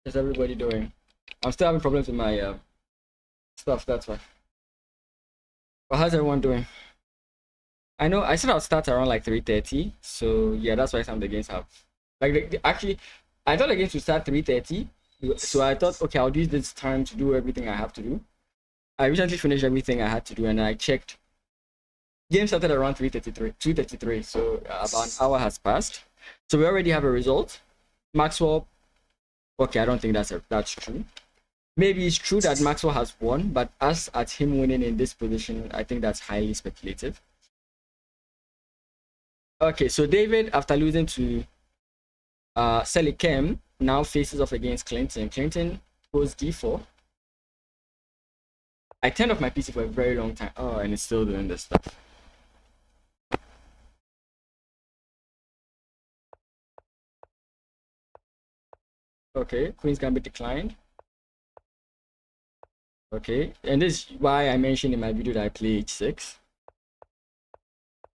How's everybody doing? I'm still having problems with my stuff, that's why. But how's everyone doing? I know I said I'll start around like 3:30, so yeah, that's why some of the games have actually I thought the games would start 3:30, so I thought okay, I'll use this time to do everything I have to do. I recently finished everything I had to do, and I checked. Game started around 2:33, so about an hour has passed. So we already have a result. Maxwell. Okay, I don't think that's true. Maybe it's true that Maxwell has won, but as at him winning in this position, I think that's highly speculative. Okay, so David, after losing to Selikem, now faces off against Clinton. Clinton goes d4. I turned off my PC for a very long time. Oh, and it's still doing this stuff. Okay, Queen's Gambit declined. Okay, and this is why I mentioned in my video that I play h6.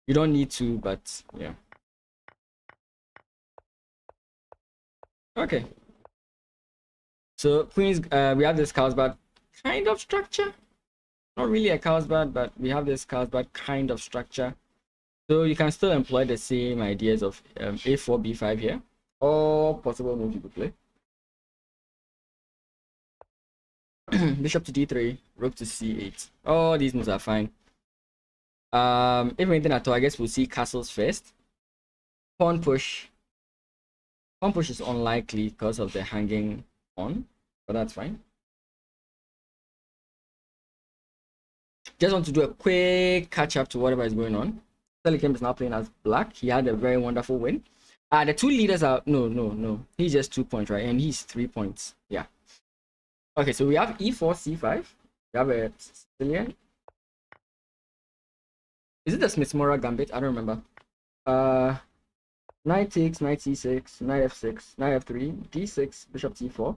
You don't need to, but yeah. Okay. So Queen's, we have this Carlsbad kind of structure. Not really a Carlsbad, but we have this Carlsbad kind of structure. So you can still employ the same ideas of a4, b5 here. All possible moves you could play. Bishop to d3, rook to c8. All these moves are fine. If anything at all, I guess we'll see castles first. Pawn push. Pawn push is unlikely because of the hanging pawn, but that's fine. Just want to do a quick catch up to whatever is going on. Selikem is now playing as black. He had a very wonderful win. The two leaders are no. He's just 2 points, right? And he's 3 points. Yeah. Okay, so we have e4, c5. We have a Sicilian. Is it the Smith-Morra gambit? I don't remember. Knight takes, knight c6, knight f6, knight f3, d6, bishop c4.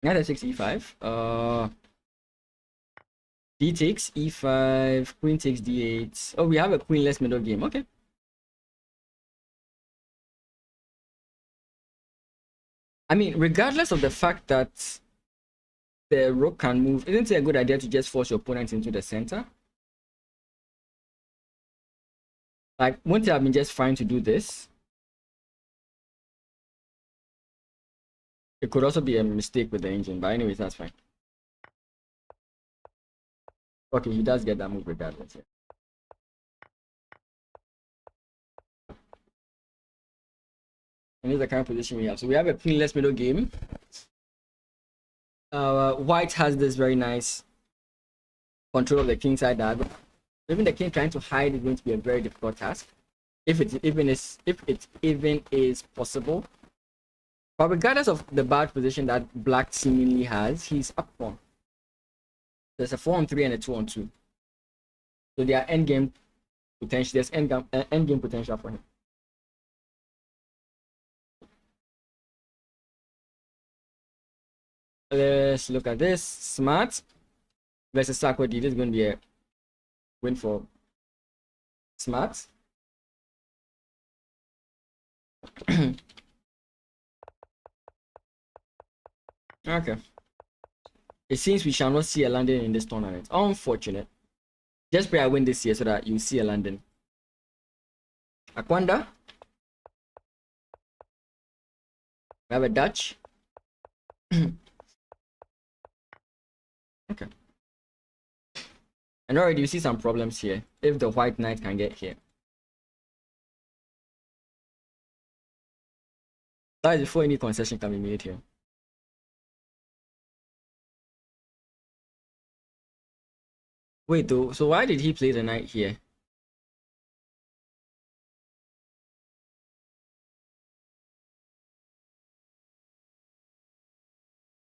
Knight f6, e5. D takes, e5, queen takes d8. Oh, we have a queenless middle game. Okay. I mean, regardless of the fact that the rook can move, isn't it a good idea to just force your opponent into the center? Like, wouldn't it have been just fine to do this? It could also be a mistake with the engine, but anyways, that's fine. Okay, he does get that move regardless. Yeah. And here's the kind of position we have. So we have a queenless middle game. White has this very nice control of the king side diagonal. Even the king trying to hide is going to be a very difficult task, if it even is possible. But regardless of the bad position that black seemingly has, he's up one. There's a 4-on-3 and a 2-on-2. So there are endgame potential. There's endgame potential for him. Let's look at this. Smart versus Sarkodie. This is going to be a win for Smart. Okay. It seems we shall not see a landing in this tournament. Unfortunate. Just pray I win this year so that you see a landing. Akwanda. We have a Dutch. Okay. And already you see some problems here. If the white knight can get here. That is before any concession can be made here. Wait though, so why did he play the knight here?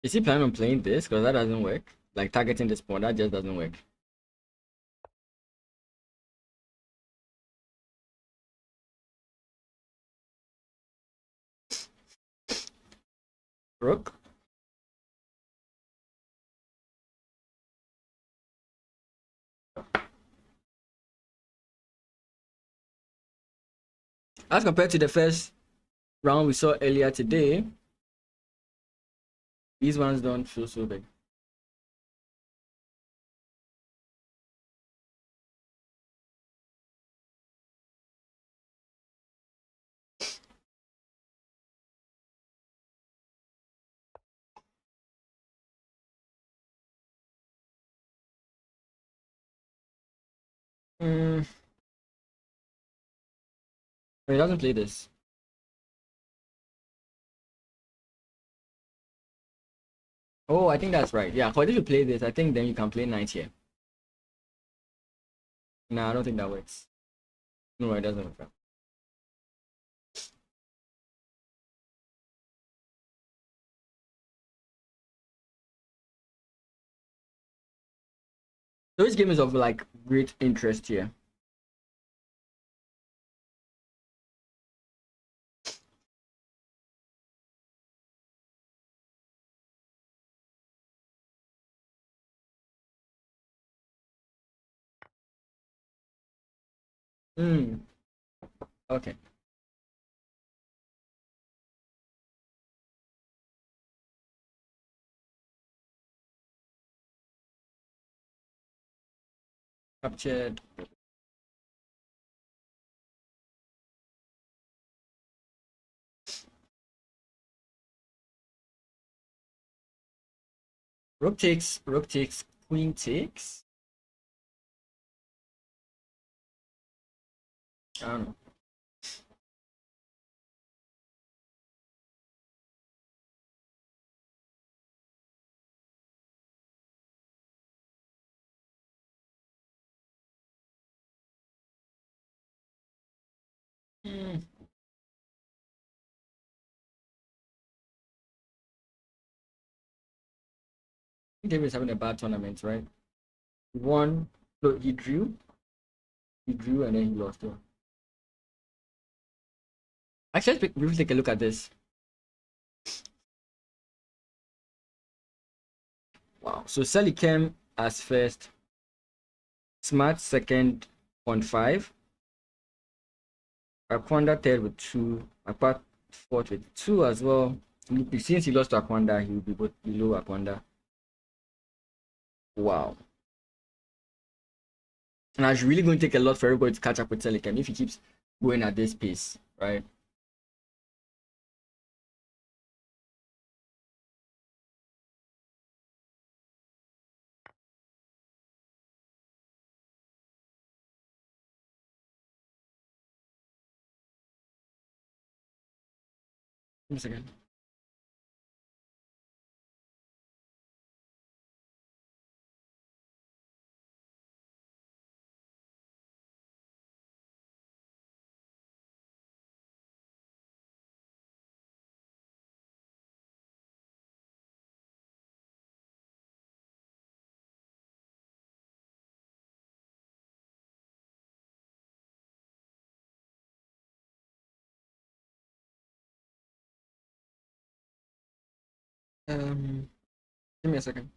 Is he planning on playing this? Because that doesn't work. Like targeting this pawn, that just doesn't work. Rook. As compared to the first round we saw earlier today, these ones don't feel so big. Mm, he doesn't play this. Oh, I think that's right. Yeah, if you play this, I think then you can play knight here. No, I don't think that works. No, it doesn't work. So this game is of like great interest here. Hmm. Okay. Captured. Rook takes, queen takes. I don't know. Hmm. David is having a bad tournament, right? He won. No, he drew. He drew and then he lost. Yeah. Actually, let's briefly take a look at this. Wow. So Sally came as first. Smart second, 0.5. Aquanda third with 2. Akpat fourth with 2 as well. Since he lost to Aquanda, he will be both below Aquanda. Wow. Now it's really going to take a lot for everybody to catch up with Telecom if he keeps going at this pace, right? Give me a second. Give me a second.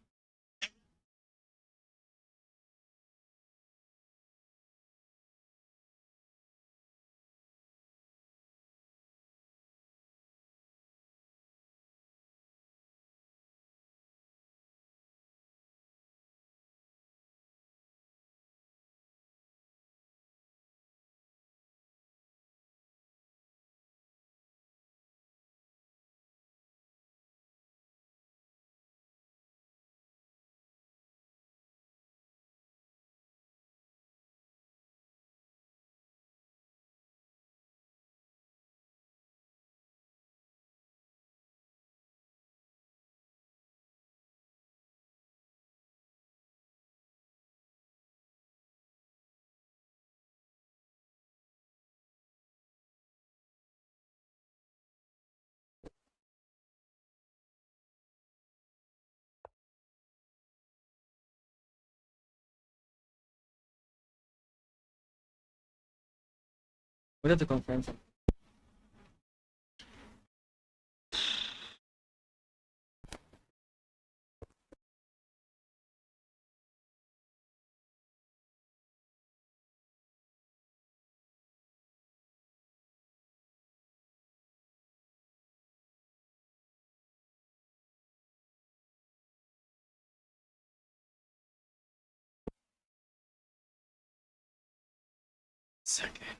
Wanted to confirm something. second.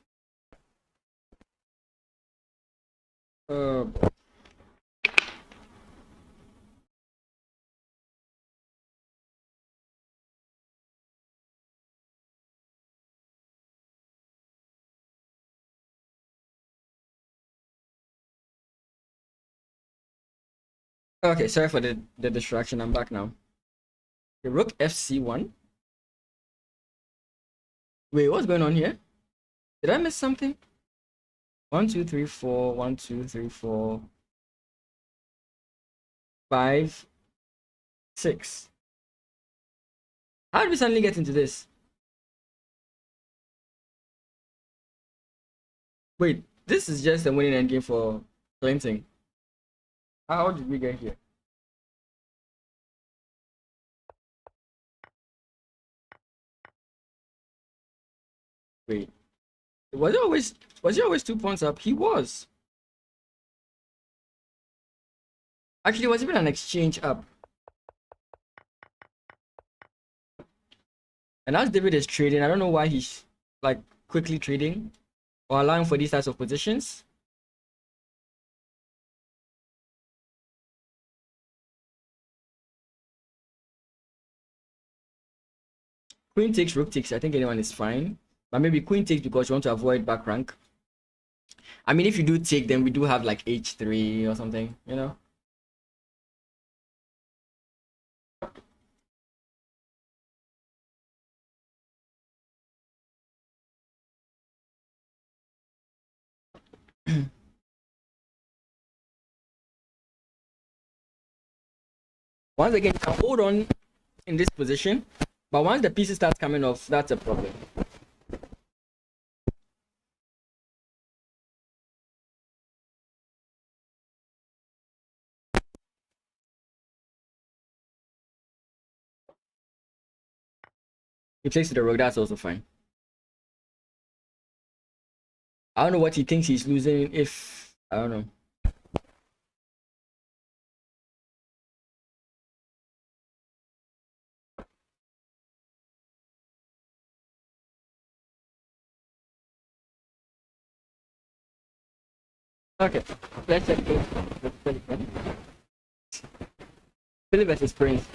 Okay, sorry for the distraction. I'm back now. The rook fc1. Wait, what's going on here? Did I miss something? 1 2 3 4 1 2 3 4 5 6. How did we suddenly get into this? Wait, this is just a winning endgame for Clinton. How did we get here? Wait, was he always 2 points up? He was. Actually, it was even an exchange up. And as David is trading, I don't know why he's like quickly trading or allowing for these types of positions. Queen takes, rook takes. I think anyone is fine. But maybe queen takes because you want to avoid back rank. I mean, if you do take, then we do have like h3 or something, you know? Once again, you can hold on in this position, but once the pieces start coming off, that's a problem. He takes to the rook, that's also fine. I don't know what he thinks he's losing if... I don't know. Okay, let's check this. Philip versus Prince.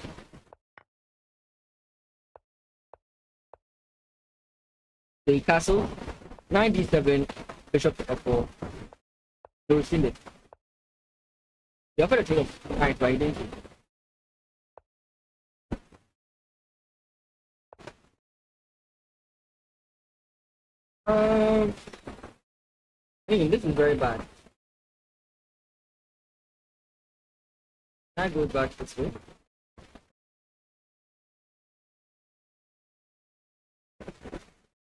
The castle, 97, bishop to f4. So we've seen it. You offered a trade of knight, right? Didn't you? This is very bad. Can I go back this way?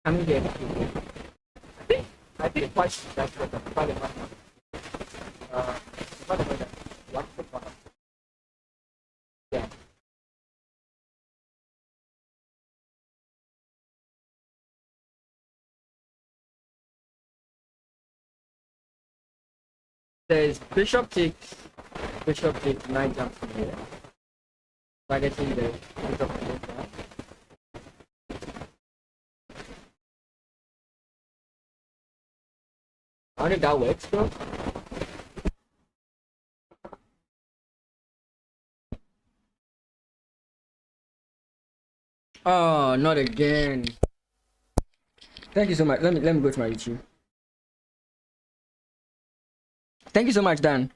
Coming here. I think quite that's what the problem yeah. There's bishop takes, knight jumps from here. Targeting the bishop takes now. I don't think that works though. Oh, not again. Thank you so much. Let me go to my YouTube. Thank you so much, Dan.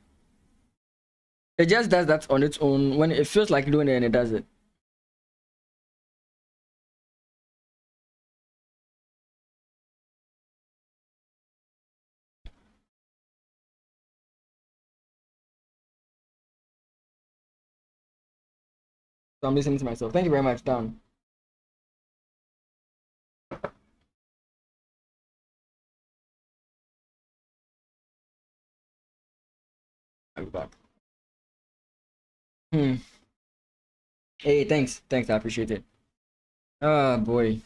It just does that on its own when it feels like doing it, and it does it. So I'm listening to myself. Thank you very much, Dan. I'll be back. Hey, thanks. I appreciate it. Oh boy.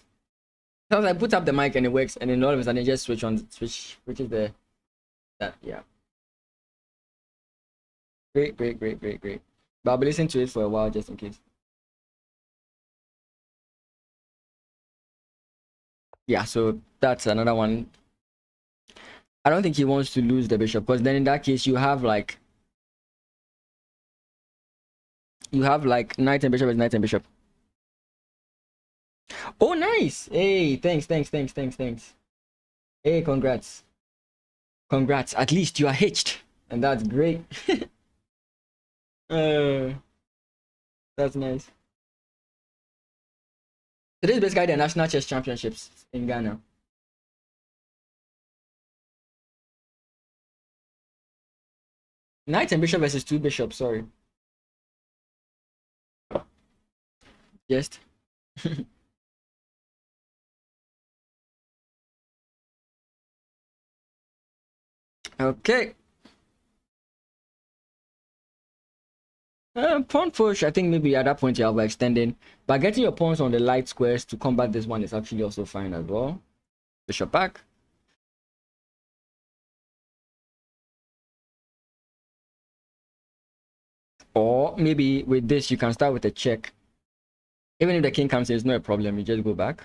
So I put up the mic and it works, and then all of a sudden it just switches the that yeah. Great. But I'll be listening to it for a while just in case. Yeah, so that's another one. I don't think he wants to lose the bishop, because then in that case you have like knight and bishop is knight and bishop. Oh, nice. Hey, thanks. Hey, congrats, at least you are hitched, and that's great. uh, that's nice. Today's basically the national chess championships in Ghana. Knight and bishop versus two bishops, sorry. Just okay. Pawn push, I think maybe at that point you're overextending, but getting your pawns on the light squares to combat this one is actually also fine as well. Bishop back. Or maybe with this, you can start with a check. Even if the king comes in, it's not a problem. You just go back.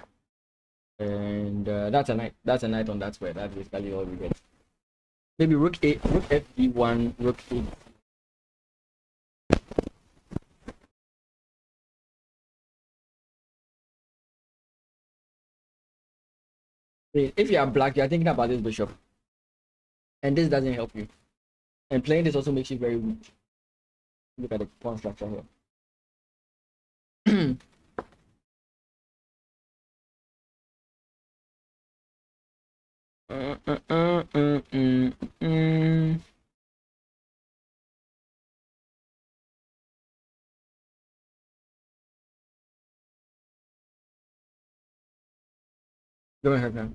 And that's a knight. That's a knight on that square. That's basically all we get. Maybe rook fd1, rook e. If you are black, you are thinking about this bishop. And this doesn't help you. And playing this also makes you very weak. Look at the pawn structure here. uh, uh, uh, uh, uh, uh. Go ahead now.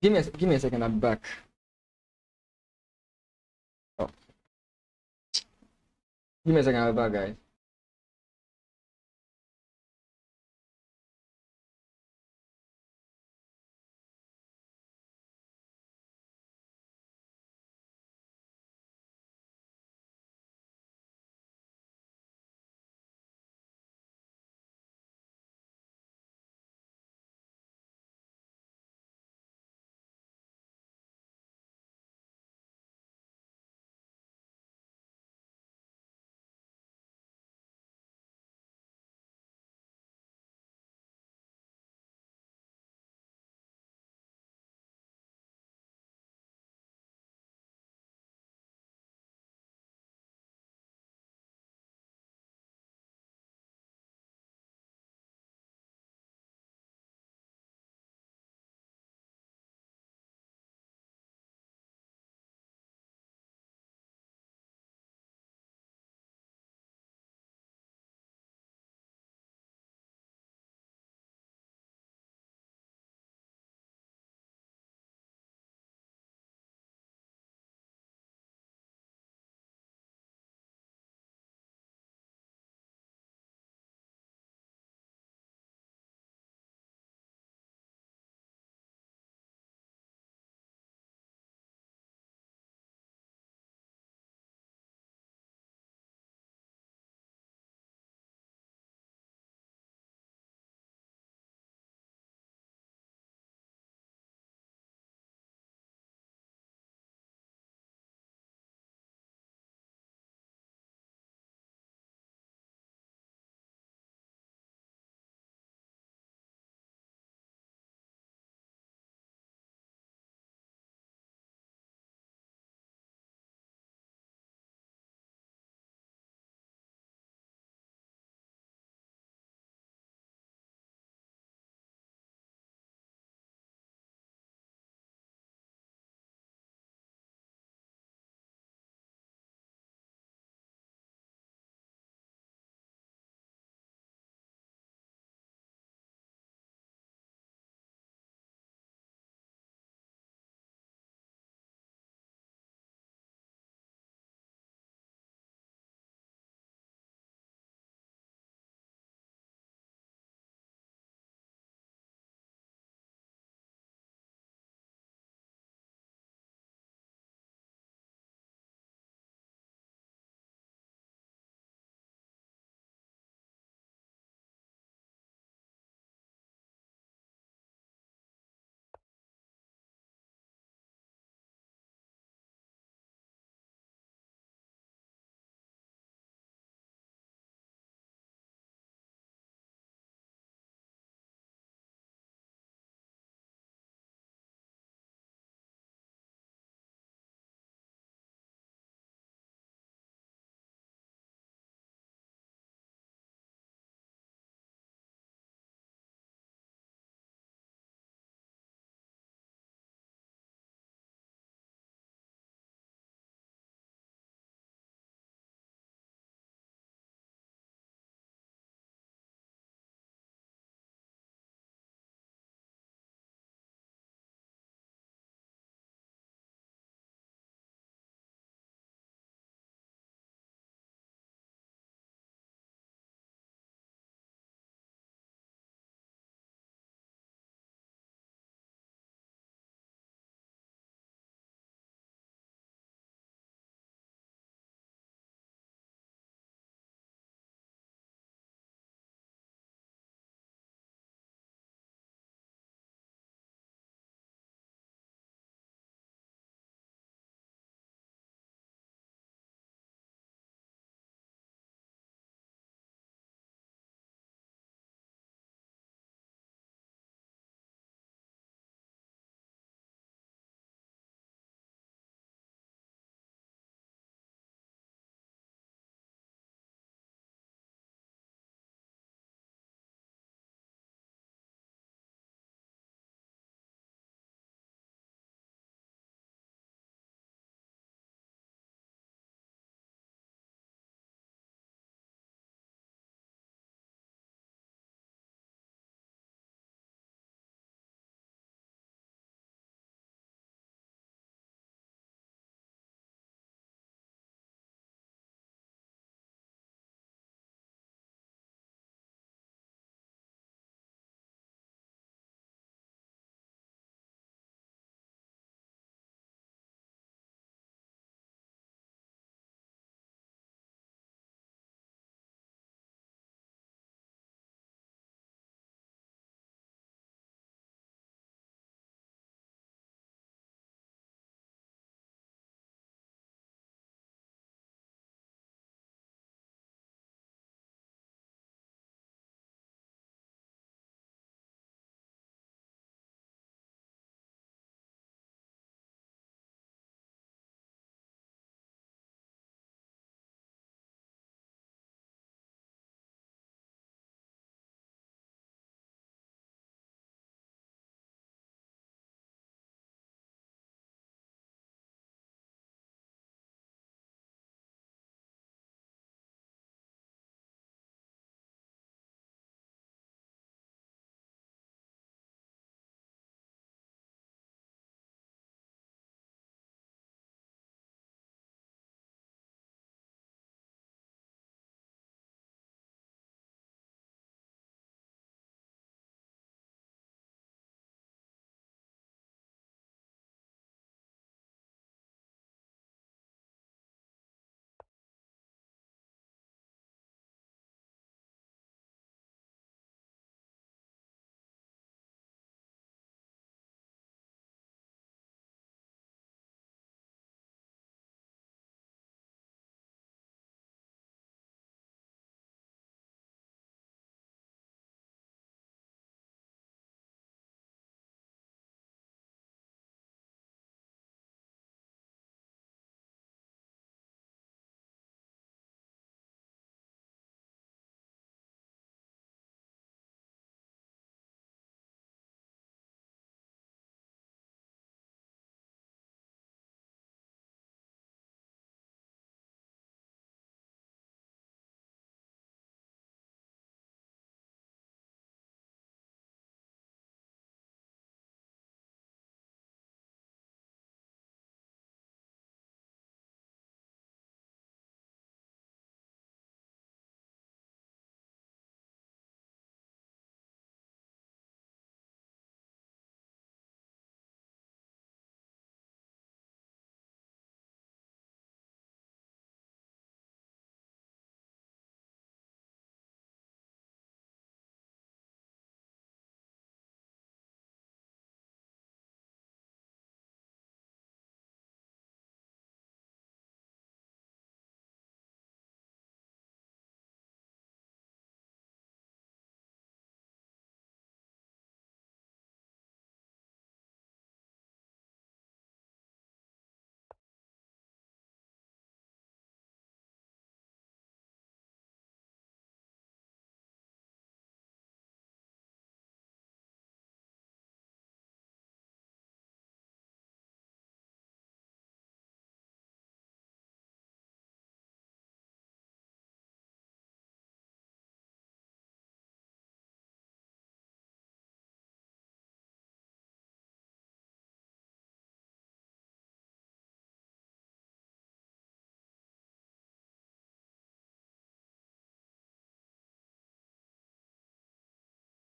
Give me a second. I'm back. Oh, give me a second. I'm back, guys.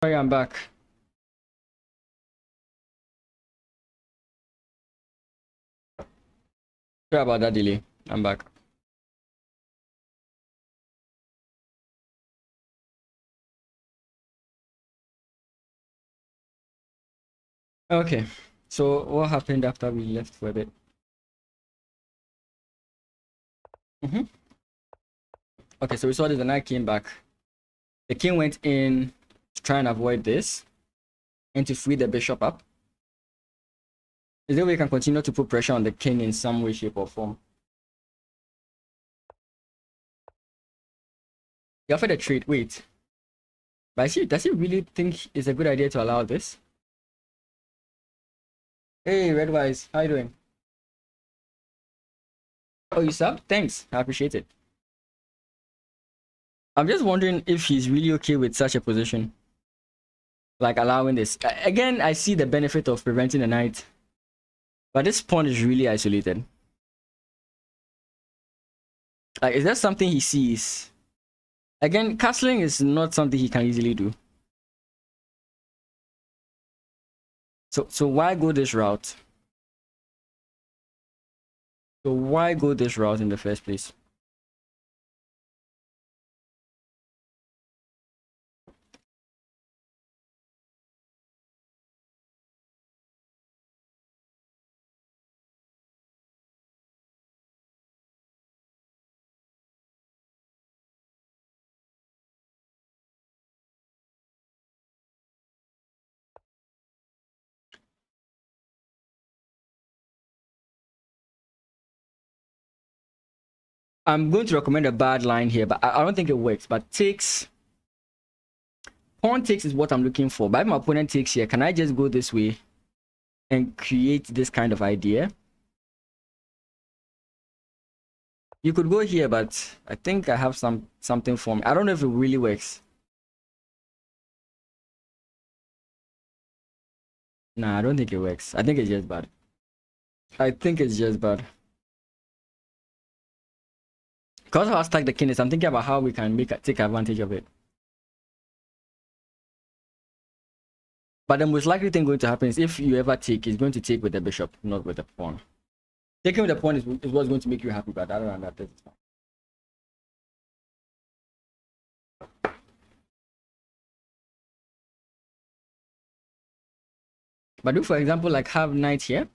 Sorry, I'm back. Sorry about that delay. I'm back. Okay, so what happened after we left for a bit? Okay, so we saw this, the knight came back. The king went in to try and avoid this and to free the bishop up. Is there a way we can continue to put pressure on the king in some way, shape, or form? He offered a trade. Wait. But does he really think it's a good idea to allow this? Hey, Red Wise, how you doing? Oh, you subbed? Thanks. I appreciate it. I'm just wondering if he's really okay with such a position. Like allowing this. Again, I see the benefit of preventing the knight. But this pawn is really isolated. Like, is that something he sees? Again, castling is not something he can easily do. So why go this route? So why go this route in the first place? I'm going to recommend a bad line here, but I don't think it works. But takes, pawn takes is what I'm looking for. But if my opponent takes here, can I just go this way and create this kind of idea? You could go here, but I think I have something for me. I don't know if it really works. Nah, I don't think it works. I think it's just bad. I think it's just bad. Because how I stack the king is, I'm thinking about how we can take advantage of it. But the most likely thing going to happen is if you ever take, it's going to take with the bishop, not with the pawn. Taking with the pawn is what's going to make you happy, but other than that, it's fine. But do, for example, like have knight here.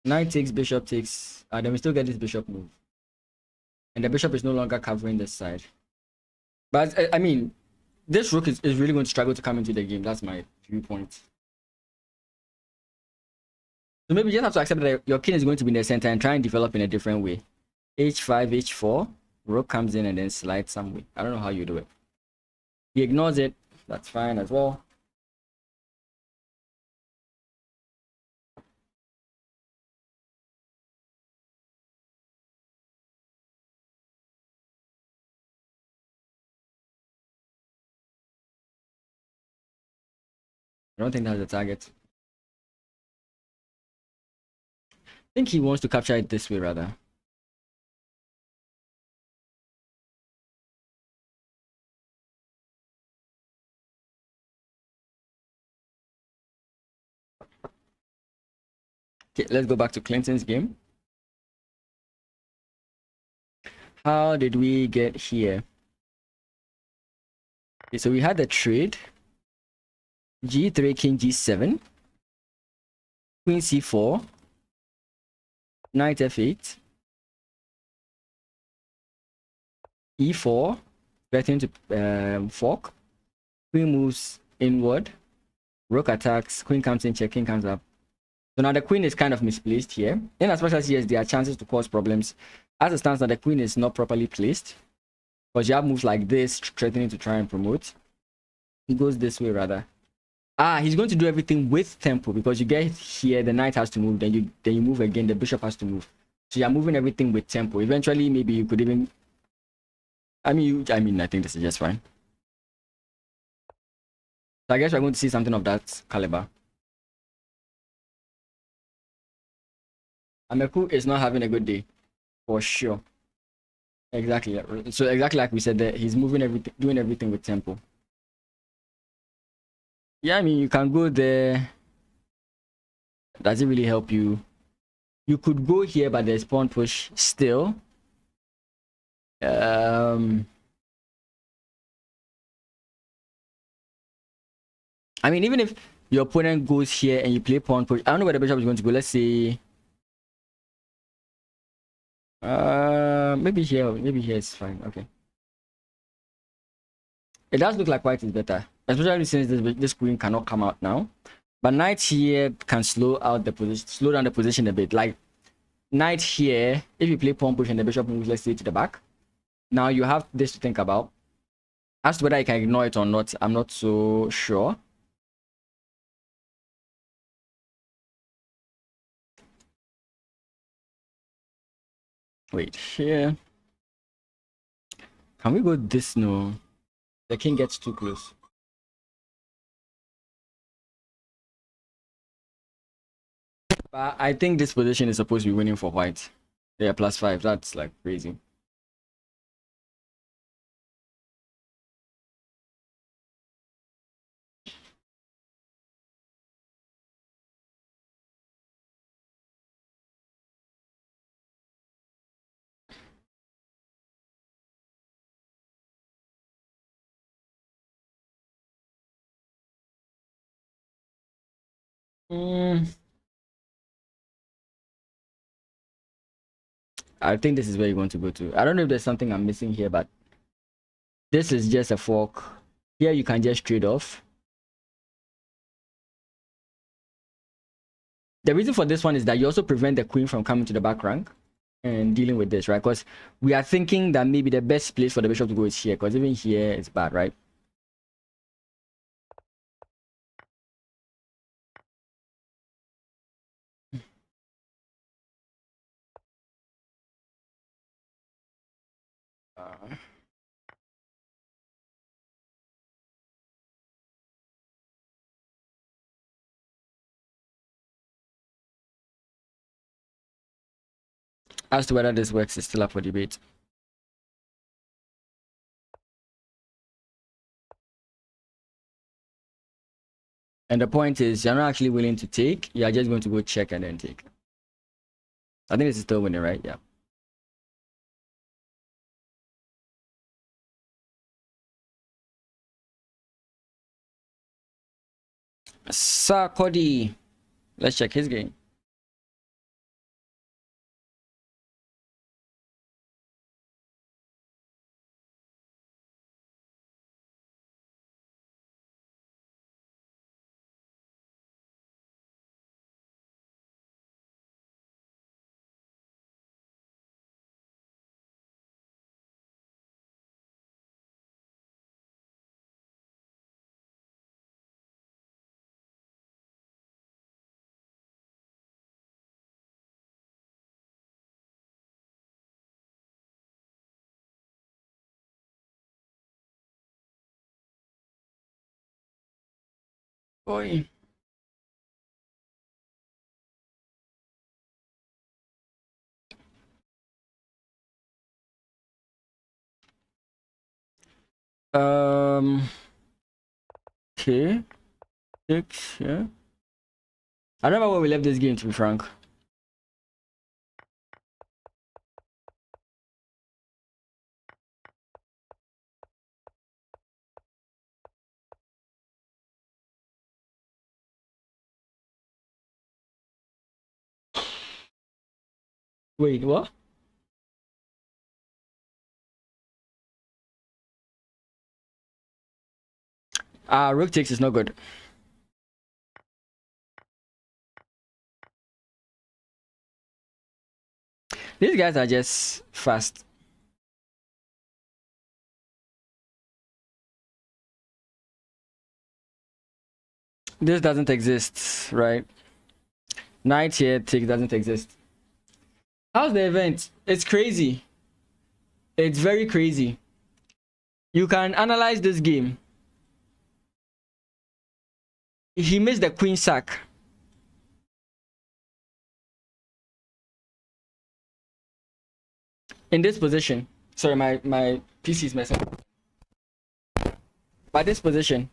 Knight takes, bishop takes, then we still get this bishop move. And the bishop is no longer covering this side. But I mean, this rook is really going to struggle to come into the game. That's my viewpoint. So maybe you just have to accept that your king is going to be in the center and try and develop in a different way. H5, H4, rook comes in and then slides some way. I don't know how you do it. He ignores it. That's fine as well. I don't think that's the target. I think he wants to capture it this way rather. Okay, let's go back to Clinton's game. How did we get here? Okay, so we had the trade. G3, King G7. Queen C4. Knight F8. E4. Threatening to fork. Queen moves inward. Rook attacks. Queen comes in, check, king comes up. So now the queen is kind of misplaced here. In as much as yes, there are chances to cause problems. As it stands now, the queen is not properly placed. Because you have moves like this, threatening to try and promote. He goes this way rather. He's going to do everything with tempo because you get here, the knight has to move, then you move again, the bishop has to move. So you're moving everything with tempo. Eventually, maybe you could even. I think this is just fine. So I guess we're going to see something of that caliber. Ameku is not having a good day, for sure. Exactly. So exactly like we said that he's moving everything, doing everything with tempo. Yeah, I mean you can go there. Does it really help you? You could go here, but there's pawn push still. I mean, even if your opponent goes here and you play pawn push, I don't know where the bishop is going to go. Let's say, maybe here is fine. Okay. It does look like white is better, especially since this queen cannot come out now. But knight here can slow down the position a bit. Like knight here, if you play pawn push and the bishop moves, let's say to the back. Now you have this to think about. As to whether I can ignore it or not, I'm not so sure. Wait, here. Can we go this? No. The king gets too close. But I think this position is supposed to be winning for white. Yeah, +5. That's like crazy. I think this is where you want to go to. I don't know if there's something I'm missing here, but this is just a fork. Here you can just trade off. The reason for this one is that you also prevent the queen from coming to the back rank and dealing with this, right? Because we are thinking that maybe the best place for the bishop to go is here, because even here it's bad, right? As to whether this works is still up for debate. And the point is, you're not actually willing to take. You're just going to go check and then take. I think this is still winning, right? Yeah. Sir Cody. Let's check his game. Boy. Okay. 6, yeah. I don't know where we left this game, to be frank. Wait, what? Rook takes is not good. These guys are just fast. This doesn't exist, right? Knight here, take doesn't exist. How's the event? It's crazy. It's very crazy. You can analyze this game. He missed the queen sack. In this position. Sorry, my PC is messing up. By this position.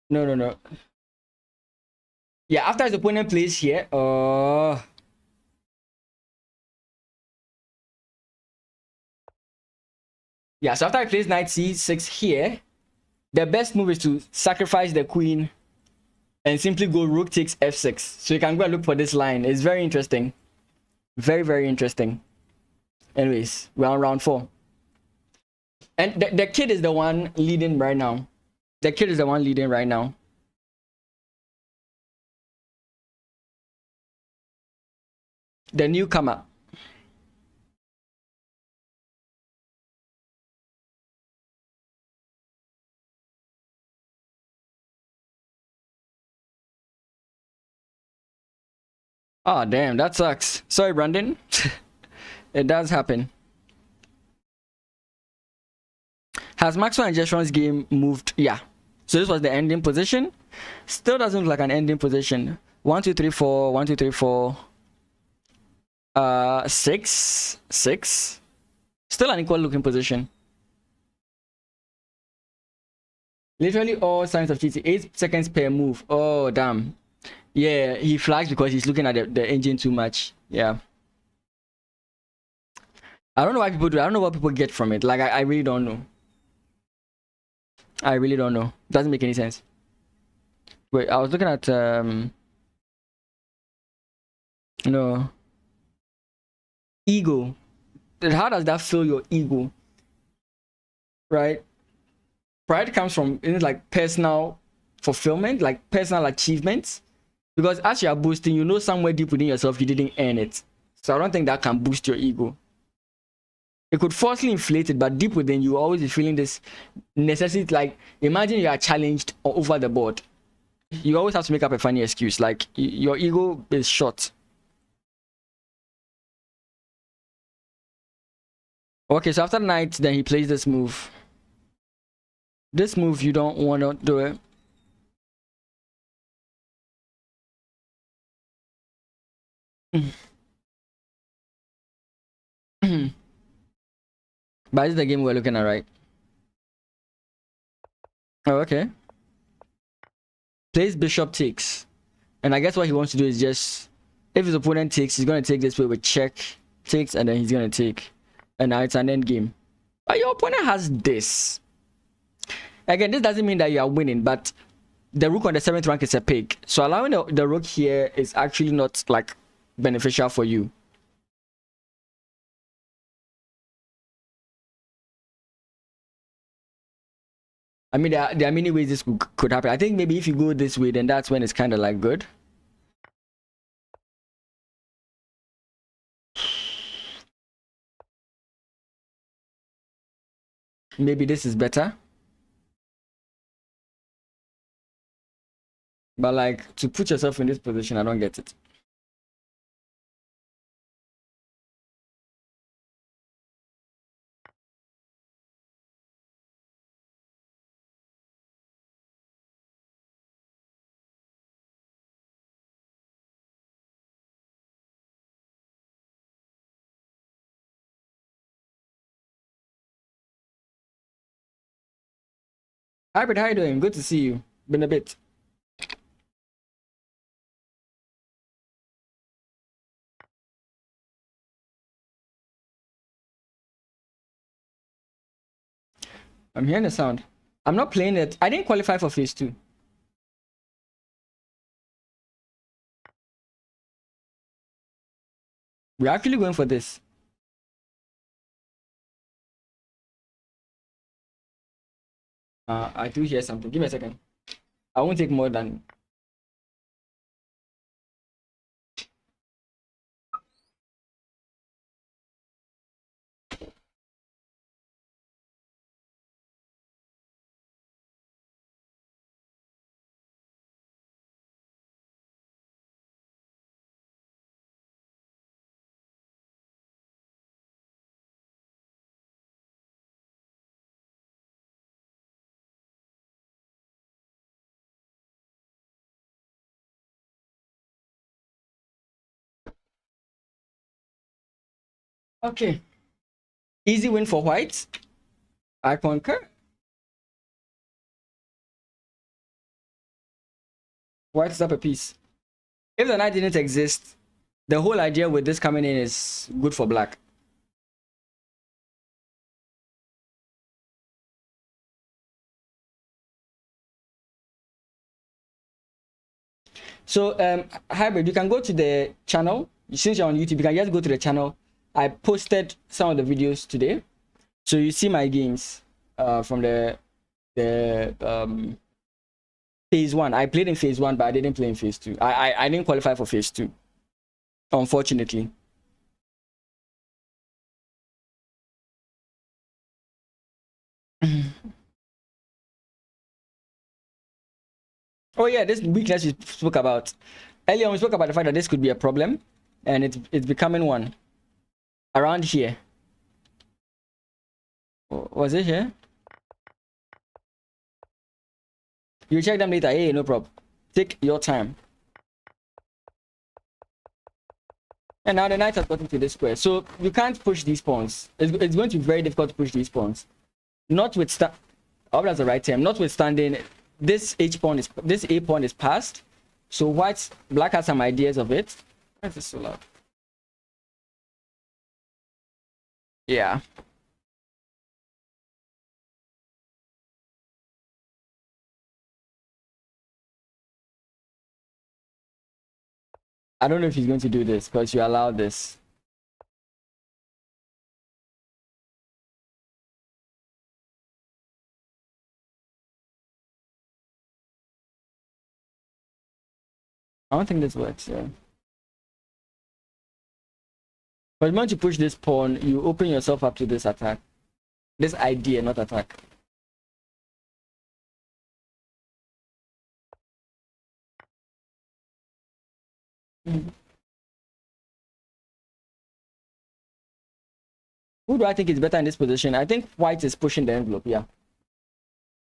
No. Yeah, after his opponent plays here. Yeah, so after he plays knight c6 here, the best move is to sacrifice the queen and simply go rook takes f6. So you can go and look for this line. It's very interesting. Very, very interesting. Anyways, we're on round 4. And the kid is the one leading right now. The kid is the one leading right now. The newcomer. Oh, damn, that sucks. Sorry, Brandon. It does happen. Has Maxwell and Jeshurun's game moved? Yeah. So this was the ending position. Still doesn't look like an ending position. 1, 2, 3, 4. 1, 2, 3, 4. 6. 6. Still an equal looking position. Literally all signs of cheating. 8 seconds per move. Oh, damn. Yeah, he flags because he's looking at the engine too much. Yeah. I don't know why people do. I don't know what people get from it. Like, I really don't know. I really don't know. Doesn't make any sense. Wait, I was looking at no. Ego. How does that fill your ego? Right? Pride comes from like personal fulfillment, like personal achievements. Because as you are boosting, you know somewhere deep within yourself you didn't earn it. So I don't think that can boost your ego. It could falsely inflate it, but deep within you always be feeling this necessity. Like, imagine you are challenged over the board. You always have to make up a funny excuse. Like, your ego is short. Okay, so after knight, then he plays this move. This move, you don't want to do it. But this is the game we're looking at, right? Oh, okay. Plays bishop takes. And I guess what he wants to do is just, if his opponent takes, he's going to take this way with check, takes, and then he's going to take. And now it's an end game. But your opponent has this. Again, this doesn't mean that you are winning, but the rook on the 7th rank is a pig. So allowing the rook here is actually not like beneficial for you. I mean, there are many ways this could happen. I think maybe if you go this way, then that's when it's kind of like good. Maybe this is better. But like, to put yourself in this position, I don't get it. Hybrid, how you doing? Good to see you. Been a bit. I'm hearing the sound. I'm not playing it. I didn't qualify for phase 2. We're actually going for this. I do hear something. Give me a second. I won't take more than... Okay. Easy win for white. I concur. White is up a piece. If the knight didn't exist, the whole idea with this coming in is good for black. So hybrid, you can go to the channel. Since you're on YouTube, you can just go to the channel. I posted some of the videos today, so you see my games from the phase 1. I played in phase 1, but I didn't play in phase 2. I didn't qualify for phase 2, unfortunately. Oh yeah, this weakness we spoke about earlier. We spoke about the fact that this could be a problem, and it's becoming one around here. Was it here? You check them later. Hey, no problem. Take your time. And now the knight has gotten to this square, so you can't push these pawns. It's going to be very difficult to push these pawns. Notwithstanding, oh, that's the right term. Notwithstanding, this A pawn is passed, so black has some ideas of it. Why is this so loud? Yeah. I don't know if he's going to do this because you allowed this. I don't think this works, yeah. But once you push this pawn, you open yourself up to this attack. This idea, not attack. Who do I think is better in this position? I think white is pushing the envelope, yeah.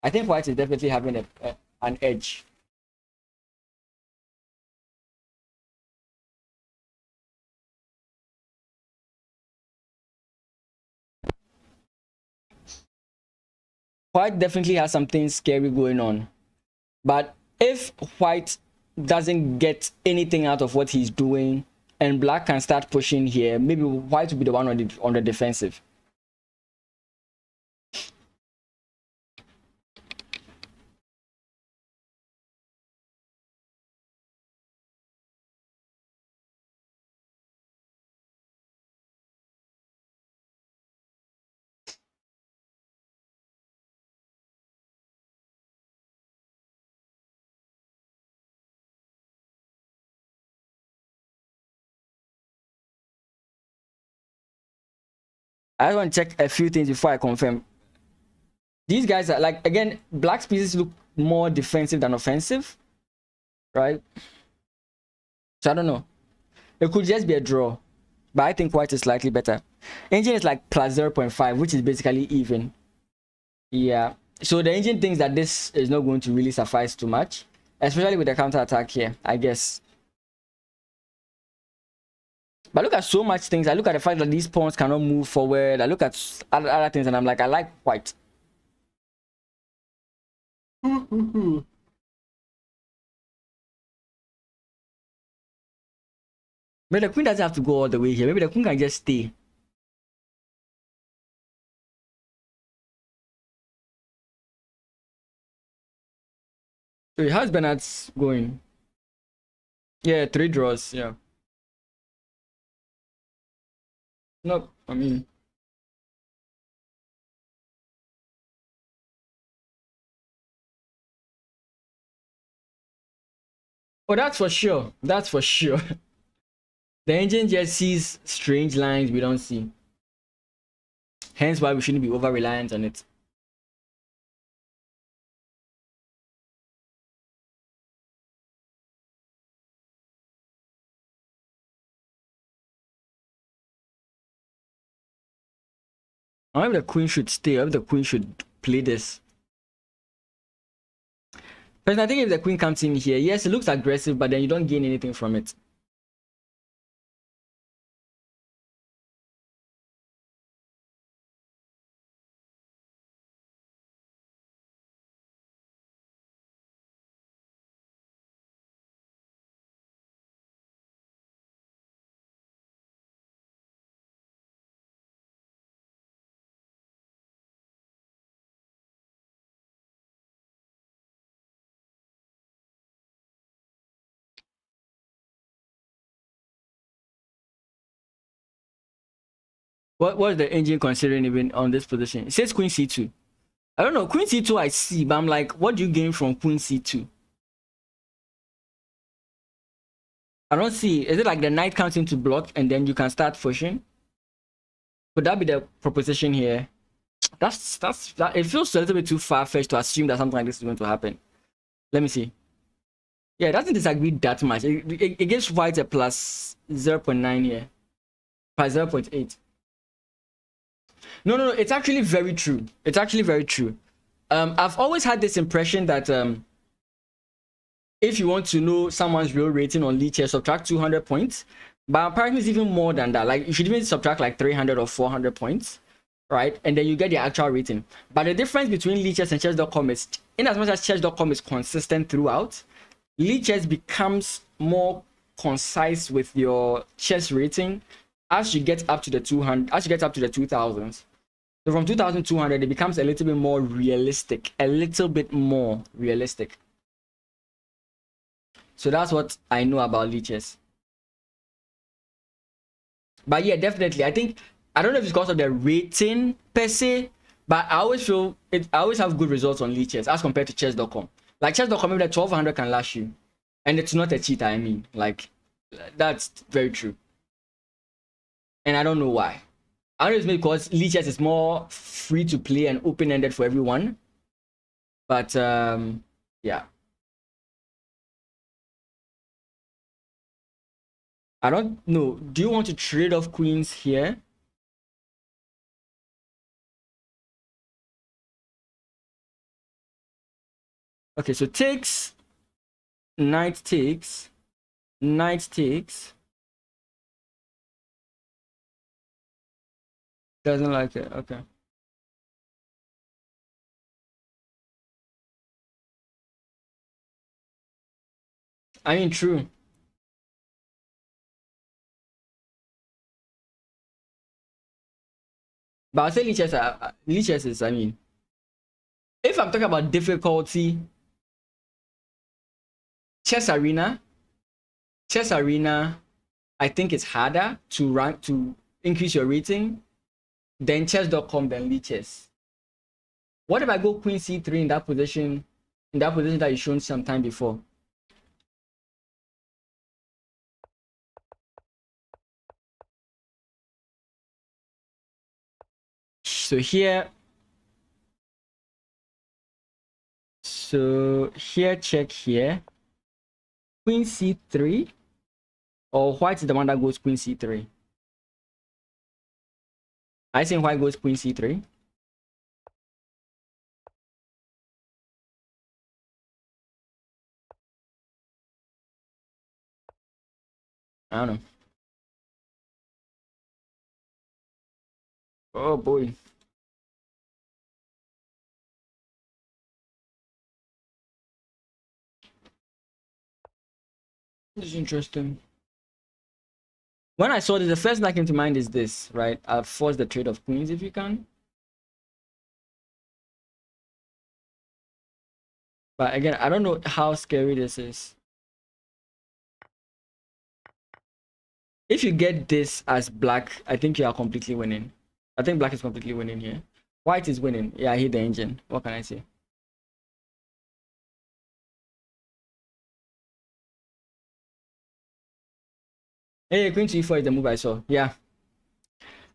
I think white is definitely having an edge. White definitely has something scary going on. But if white doesn't get anything out of what he's doing and black can start pushing here, maybe white will be the one on the defensive. I want to check a few things before I confirm. These guys are like, again, black's pieces look more defensive than offensive, right? So I don't know. It could just be a draw, but I think white is slightly better. Engine is like plus 0.5, which is basically even. Yeah. So the engine thinks that this is not going to really suffice too much, especially with the counter attack here, I guess. But look at so much things. I look at the fact that these pawns cannot move forward. I look at other things and I'm like, I like white. But the queen doesn't have to go all the way here. Maybe the queen can just stay. So how's Bernard's going? Yeah, 3 draws. Yeah. No, I mean. Oh, that's for sure. That's for sure. The engine just sees strange lines we don't see. Hence why we shouldn't be over-reliant on it. I hope the queen should stay. I hope the queen should play this. But I think if the queen comes in here, yes, it looks aggressive, but then you don't gain anything from it. What is the engine considering even on this position? It says queen c2. I don't know. Queen c2 I see, but I'm like, what do you gain from queen c2? I don't see. Is it like the knight comes into block and then you can start pushing? Could that be the proposition here? That it feels a little bit too far-fetched to assume that something like this is going to happen. Let me see. Yeah, it doesn't disagree that much. It gives white a plus 0.9 here. Plus 0.8. No, it's actually very true. It's actually very true. I've always had this impression that if you want to know someone's real rating on Lichess, subtract 200 points. But apparently it's even more than that. Like, you should even subtract like 300 or 400 points, right? And then you get the actual rating. But the difference between Lichess and chess.com is, in as much as chess.com is consistent throughout, Lichess becomes more concise with your chess rating as you get up to the 200, as you get up to the 2000s. So from 2200, it becomes a little bit more realistic, a little bit more realistic. So that's what I know about Lichess. But yeah, definitely, I don't know if it's because of the rating per se, but I always feel I always have good results on Lichess as compared to chess.com. Like chess.com, maybe the 1200 can last you, and it's not a cheat. I mean, like, that's very true. And I don't know why. I don't know if it's because Lichess is more free to play and open-ended for everyone. But yeah. I don't know. Do you want to trade off queens here? Okay, so takes, knight takes, knight takes. Doesn't like it. Okay. I mean, true. But I'll say Lichess is, I mean, if I'm talking about difficulty, chess arena, I think it's harder to rank, to increase your rating than chess.com than Lichess. What if I go queen c3 in that position that you shown some time before? So here check here, queen c3, or white is the one that goes queen c3. I think white goes queen c3. I don't know. Oh boy. This is interesting. When I saw this, the first thing that came to mind is this, right? I'll force the trade of queens if you can. But again, I don't know how scary this is. If you get this as black, I think you are completely winning. I think black is completely winning here. White is winning. Yeah, I hit the engine. What can I say? Hey, queen c4 is the move I saw. Yeah.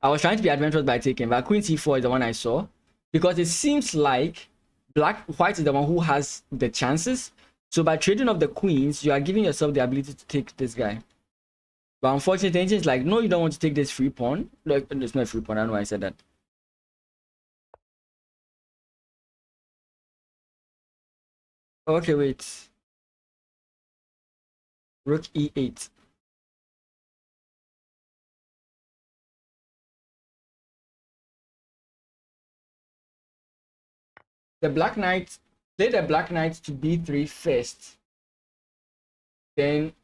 I was trying to be adventurous by taking, but queen c4 is the one I saw. Because it seems like white is the one who has the chances. So by trading off the queens, you are giving yourself the ability to take this guy. But unfortunately, the engine is like, no, you don't want to take this free pawn. Like, it's not a free pawn. I don't know why I said that. Okay, wait. Rook e8. The black knight, play the black knight to b3 first. Then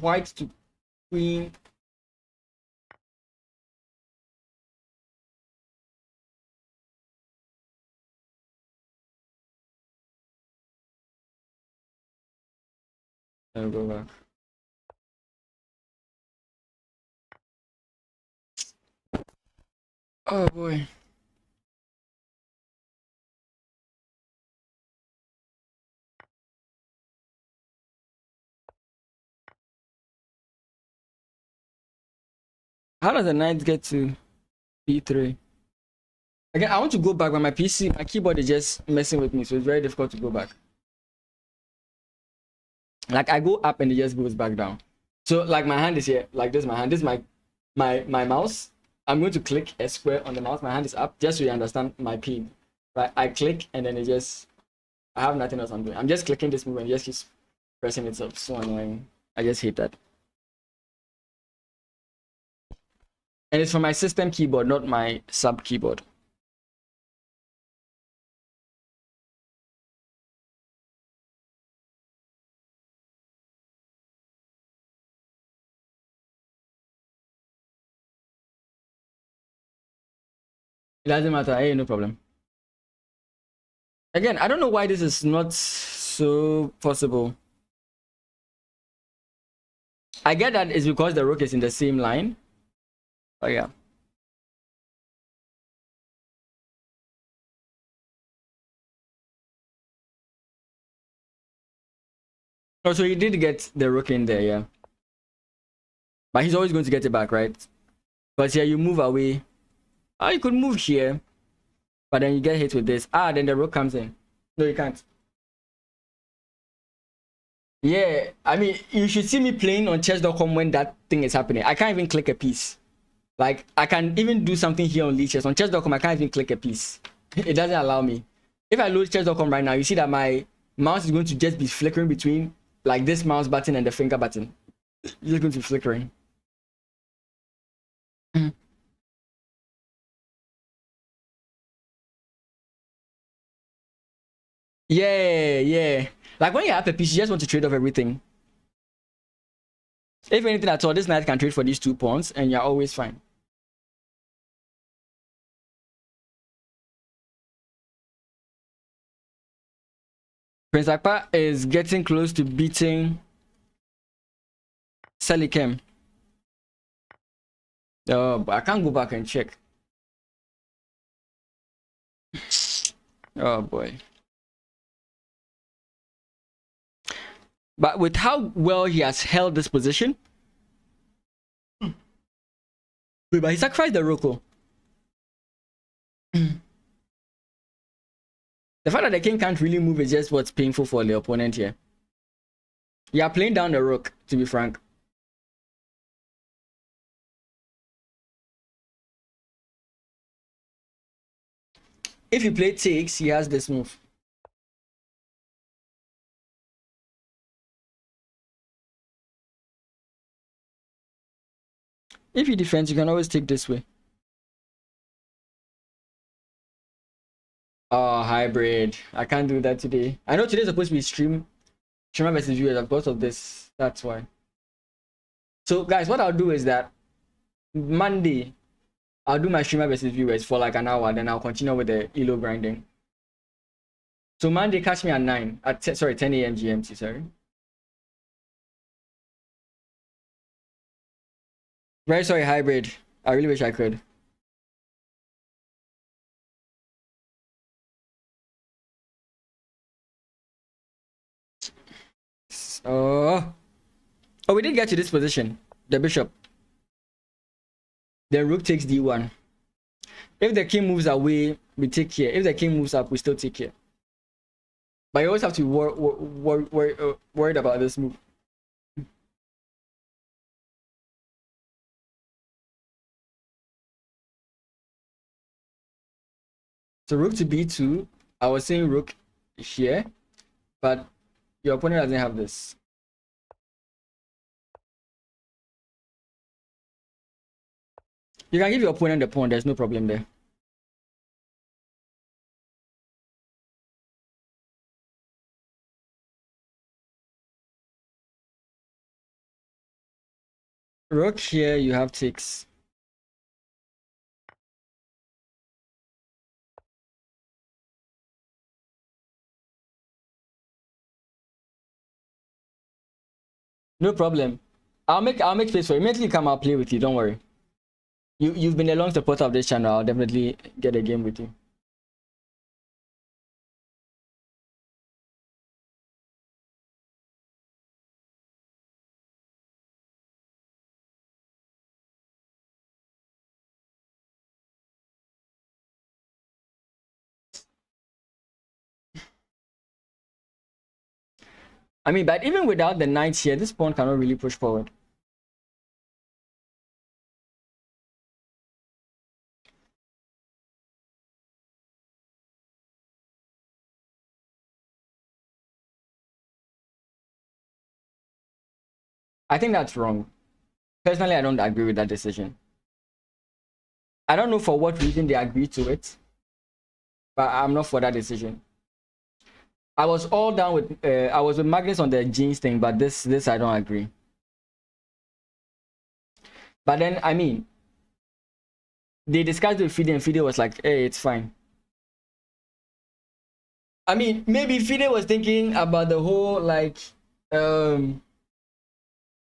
white to queen. Then go back. Oh boy. How does the knight get to b3? Again, I want to go back, but my PC, my keyboard is just messing with me, so it's very difficult to go back. Like I go up and it just goes back down. So like my hand is here, like this is my hand. This is my mouse. I'm going to click a square on the mouse. My hand is up, just so you understand my pin. Right? I click and then it just, I have nothing else I'm doing. I'm just clicking this move and it just keeps pressing itself. So annoying. I just hate that. And it's for my system keyboard, not my sub keyboard. It doesn't matter. Hey, no problem. Again, I don't know why this is not so possible. I get that it's because the rook is in the same line. Oh yeah. Oh, so he did get the rook in there, yeah. But he's always going to get it back, right? But here you move away. Ah, you could move here. But then you get hit with this. Ah, then the rook comes in. No, you can't. Yeah, I mean, you should see me playing on chess.com when that thing is happening. I can't even click a piece. Like, I can even do something here on Lead Chess. On chess.com, I can't even click a piece. It doesn't allow me. If I load chess.com right now, you see that my mouse is going to just be flickering between like this mouse button and the finger button. It's just going to be flickering. Yeah, yeah. Like when you have a piece, you just want to trade off everything. If anything at all, this knight can trade for these 2 pawns and you're always fine. Prince Akpa is getting close to beating Selikem. Oh, but I can't go back and check. Oh boy. But with how well he has held this position. Wait, but he sacrificed the rook. The fact that the king can't really move is just what's painful for the opponent here. You are playing down the rook, to be frank. If you play takes, he has this move. If he defends, you can always take this way. Oh, hybrid. I can't do that today. I know today's supposed to be streamer versus viewers because of this. That's why. So, guys, what I'll do is that Monday, I'll do my streamer versus viewers for like an hour. Then I'll continue with the ELO grinding. So Monday, catch me at 9. Sorry, 10 a.m. GMT, sorry. Very sorry, hybrid. I really wish I could. Oh, we did get to this position. The bishop. Then rook takes d1. If the king moves away, we take here. If the king moves up, we still take here. But you always have to be worried about this move. So rook to b2. I was saying rook here, but your opponent doesn't have this. You can give your opponent the pawn. There's no problem there. Rook here, you have takes. No problem. I'll make space for you. Immediately come, I'll play with you. Don't worry. You've been a long supporter of this channel. I'll definitely get a game with you. I mean, but even without the knights here, this pawn cannot really push forward. I think that's wrong. Personally, I don't agree with that decision. I don't know for what reason they agreed to it, but I'm not for that decision. I was all down with I was with Magnus on the jeans thing, but this I don't agree. But then I mean, they discussed it with Fide, and Fide was like, "Hey, it's fine." I mean, maybe Fide was thinking about the whole like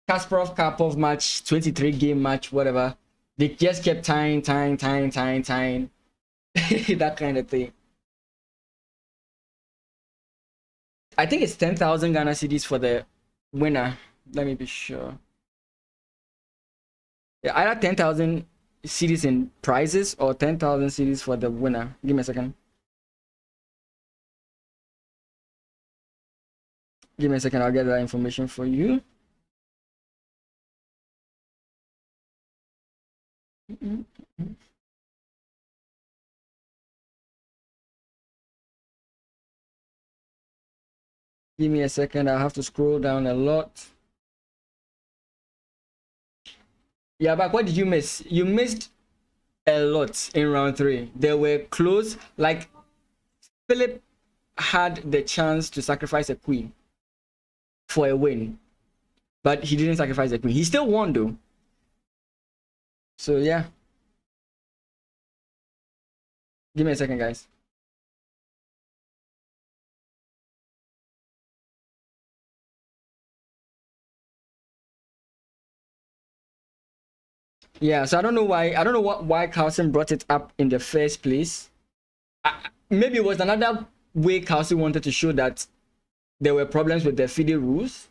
Kasparov-Karpov match, 23 game match, whatever. They just kept tying, that kind of thing. I think it's 10,000 Ghana cedis for the winner. Let me be sure. Yeah, either 10,000 cedis in prizes or 10,000 cedis for the winner. Give me a second. Give me a second. I'll get that information for you. Give me a second. I have to scroll down a lot. Yeah, but what did you miss? You missed a lot in round 3. They were close. Like, Philip had the chance to sacrifice a queen for a win, but he didn't sacrifice the queen. He still won though. So yeah. Give me a second, guys. Yeah, so I don't know why Carlson brought it up in the first place. Maybe it was another way Carlson wanted to show that there were problems with the FIDE rules,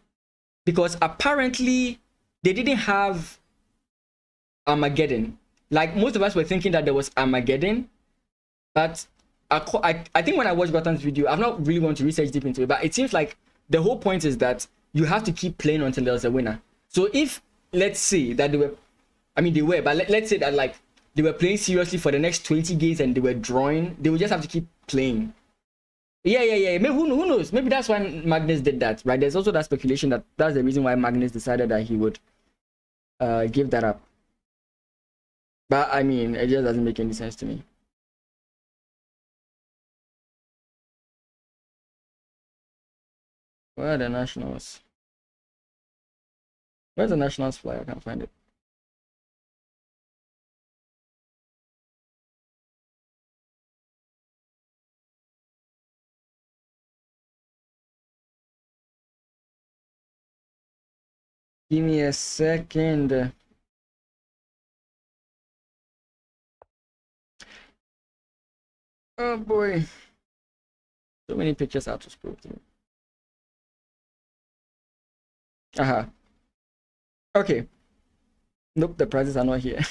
because apparently they didn't have Armageddon. Like, most of us were thinking that there was Armageddon, but I think when I watched Gotham's video, I've not really wanted to research deep into it, but it seems like the whole point is that you have to keep playing until there's a winner. So if, let's say that they were, I mean they were, but let's say that like they were playing seriously for the next 20 games and they were drawing, they would just have to keep playing. Yeah. Maybe, who knows? Maybe that's why Magnus did that, right? There's also that speculation that that's the reason why Magnus decided that he would give that up. But I mean, it just doesn't make any sense to me. Where are the nationals? Where's the nationals fly? I can't find it. Give me a second. Oh boy. So many pictures I have to scroll through. Okay. Nope, the prizes are not here.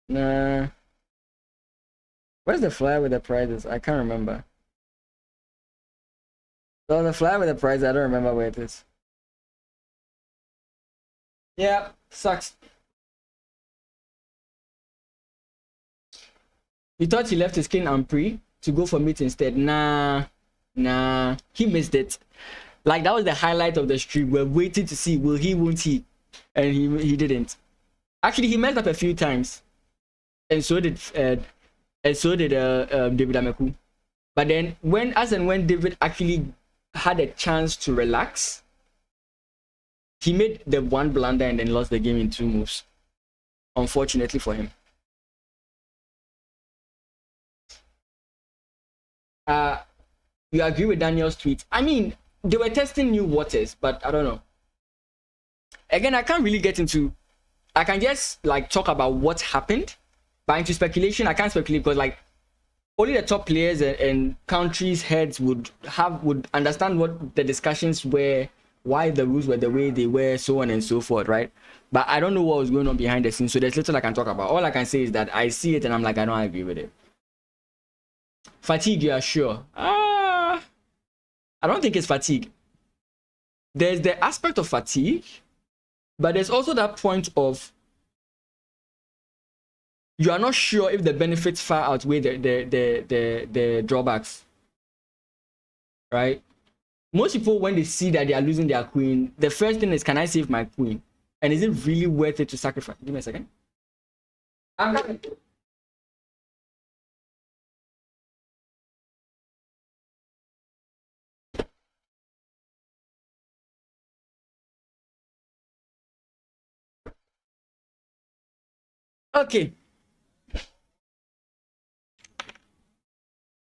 Nah. Where's the flyer with the prizes? I can't remember. So the flyer with the prize, I don't remember where it is. Yeah, sucks. You thought he left his king and pre to go for meat instead. Nah, he missed it. Like, that was the highlight of the stream. We're waiting to see will he, won't he, and he didn't. Actually, he messed up a few times, and so did David Ameku. But then when David actually had a chance to relax, he made the one blunder and then lost the game in 2 moves, unfortunately for him. You agree with Daniel's tweet? I mean, they were testing new waters, but I don't know. Again, I can't really get into. I can just like talk about what happened, but into speculation, I can't speculate because like only the top players and countries' heads would understand what the discussions were, why the rules were the way they were, so on and so forth, right? But I don't know what was going on behind the scenes, so there's little I can talk about. All I can say is that I see it and I'm like, I don't agree with it. Fatigue, yeah, sure. I don't think it's fatigue. There's the aspect of fatigue, but there's also that point of you are not sure if the benefits far outweigh the drawbacks, right? Most people, when they see that they are losing their queen, the first thing is, can I save my queen? And is it really worth it to sacrifice? Give me a second. I'm coming. Okay.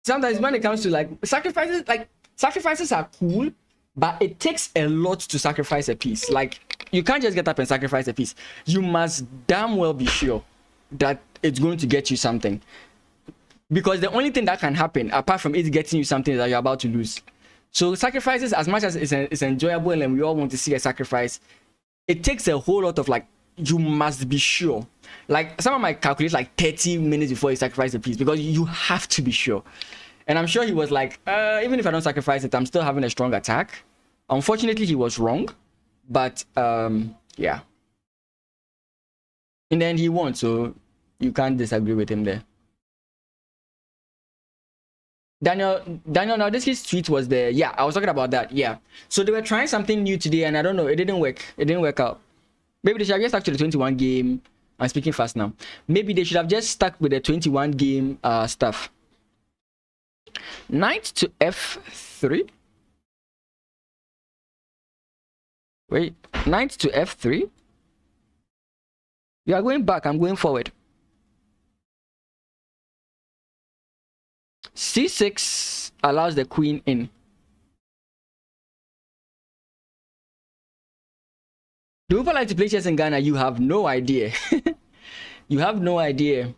Sometimes when it comes to like sacrifices are cool, but it takes a lot to sacrifice a piece. Like you can't just get up and sacrifice a piece. You must damn well be sure that it's going to get you something. Because the only thing that can happen apart from it getting you something is that you're about to lose. So sacrifices, as much as it's enjoyable and we all want to see a sacrifice, it takes a whole lot of like, you must be sure. Like someone might calculate like 30 minutes before you sacrifice a piece because you have to be sure. And I'm sure he was like, even if I don't sacrifice it, I'm still having a strong attack. Unfortunately, he was wrong. But yeah. In the end, he won, so you can't disagree with him there. Daniel, now this his tweet was there. Yeah, I was talking about that. Yeah. So they were trying something new today, and I don't know, it didn't work. It didn't work out. Maybe they should have just stuck to the 21 game. I'm speaking fast now. Maybe they should have just stuck with the 21 game stuff. Knight to f3. Wait, knight to f3. You are going back, I'm going forward. c6 allows the queen in. Do people like to play chess in Ghana? You have no idea. You have no idea.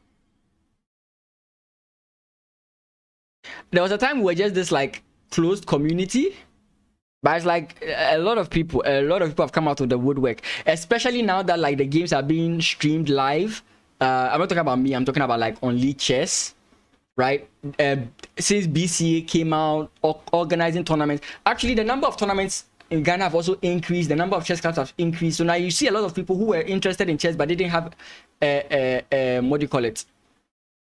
There was a time we were just this like closed community, but it's like a lot of people have come out of the woodwork, especially now that like the games are being streamed live. I'm not talking about me, I'm talking about like on League Chess, right? Since BCA came out organizing tournaments, actually the number of tournaments in Ghana have also increased. The number of chess clubs have increased. So now you see a lot of people who were interested in chess but didn't have what do you call it,